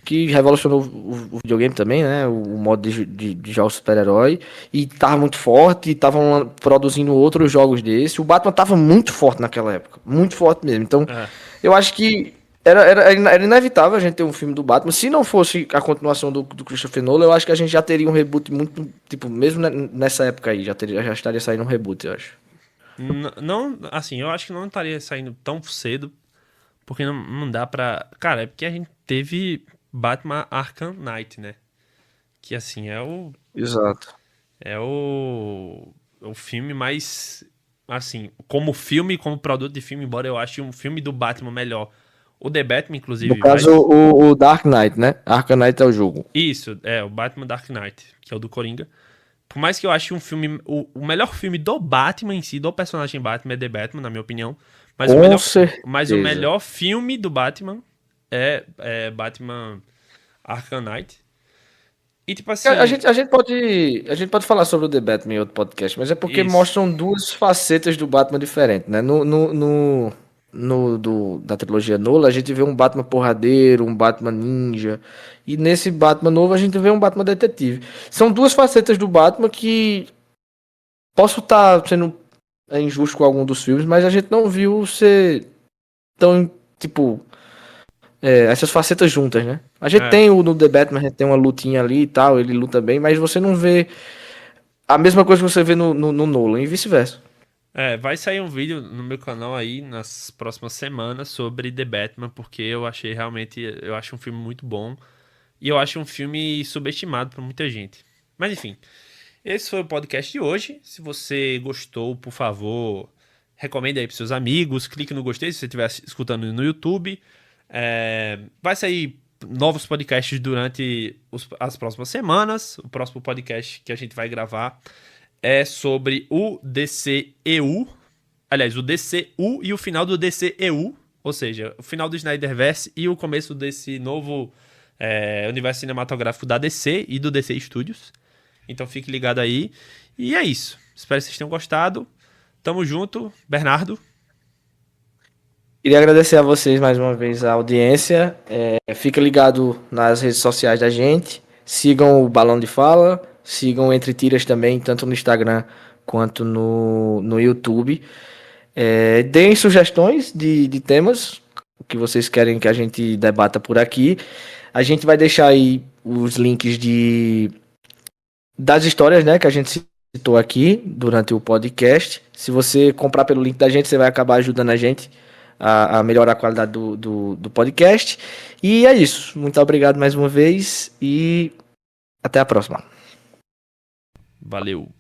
Que revolucionou o videogame também, né? O modo de jogos super-herói. E tava muito forte, e estavam produzindo outros jogos desse. O Batman tava muito forte naquela época. Muito forte mesmo. Então, É. eu acho que era inevitável a gente ter um filme do Batman. Se não fosse a continuação do Christopher Nolan, eu acho que a gente já teria um reboot muito. Tipo, mesmo nessa época aí, já estaria saindo um reboot, eu acho. Não, assim, eu acho que não estaria saindo tão cedo, porque não dá pra. Cara, é porque a gente teve Batman Arkham Knight, né? Que assim, Exato. é o filme mais. Assim, como filme, como produto de filme, embora eu ache um filme do Batman melhor. O The Batman, No inclusive, caso, o Dark Knight, né? Arkham Knight é o jogo. Isso, é, o Batman Dark Knight, que é o do Coringa. Por mais que eu ache um filme. O melhor filme do Batman em si, do personagem Batman, é The Batman, na minha opinião. Mas o Com melhor, mas o certeza. melhor filme do Batman é Batman Arkham Knight. E tipo A assim. gente, a gente pode falar sobre o The Batman em outro podcast, mas é porque Isso. mostram duas facetas do Batman diferentes, né? Da trilogia Nolan, a gente vê um Batman porradeiro, um Batman ninja, e nesse Batman novo a gente vê um Batman detetive. São duas facetas do Batman que posso estar sendo injusto com algum dos filmes, mas a gente não viu ser tão, tipo, essas facetas juntas, né? A gente É. tem o no The Batman, a gente tem uma lutinha ali e tal, ele luta bem, mas você não vê a mesma coisa que você vê no Nolan e vice-versa. Vai sair um vídeo no meu canal aí nas próximas semanas sobre The Batman, porque eu achei realmente. Eu acho um filme muito bom. E eu acho um filme subestimado por muita gente. Mas enfim. Esse foi o podcast de hoje. Se você gostou, por favor, recomende aí para seus amigos. Clique no gostei se você estiver escutando no YouTube. Vai sair novos podcasts durante as próximas semanas. O próximo podcast que a gente vai gravar é sobre o DCEU. Aliás, o DCU e o final do DCEU. Ou seja, o final do Snyderverse e o começo desse novo universo cinematográfico da DC e do DC Studios. Então fique ligado aí. E é isso. Espero que vocês tenham gostado. Tamo junto. Bernardo. Queria agradecer a vocês mais uma vez a audiência. Fica ligado nas redes sociais da gente. Sigam o Balão de Fala. Sigam o Entre Tiras também, tanto no Instagram quanto no YouTube. Deem sugestões de temas que vocês querem que a gente debata por aqui. A gente vai deixar aí os links das histórias, né, que a gente citou aqui durante o podcast. Se você comprar pelo link da gente, você vai acabar ajudando a gente a melhorar a qualidade do podcast. E é isso. Muito obrigado mais uma vez e até a próxima. Valeu.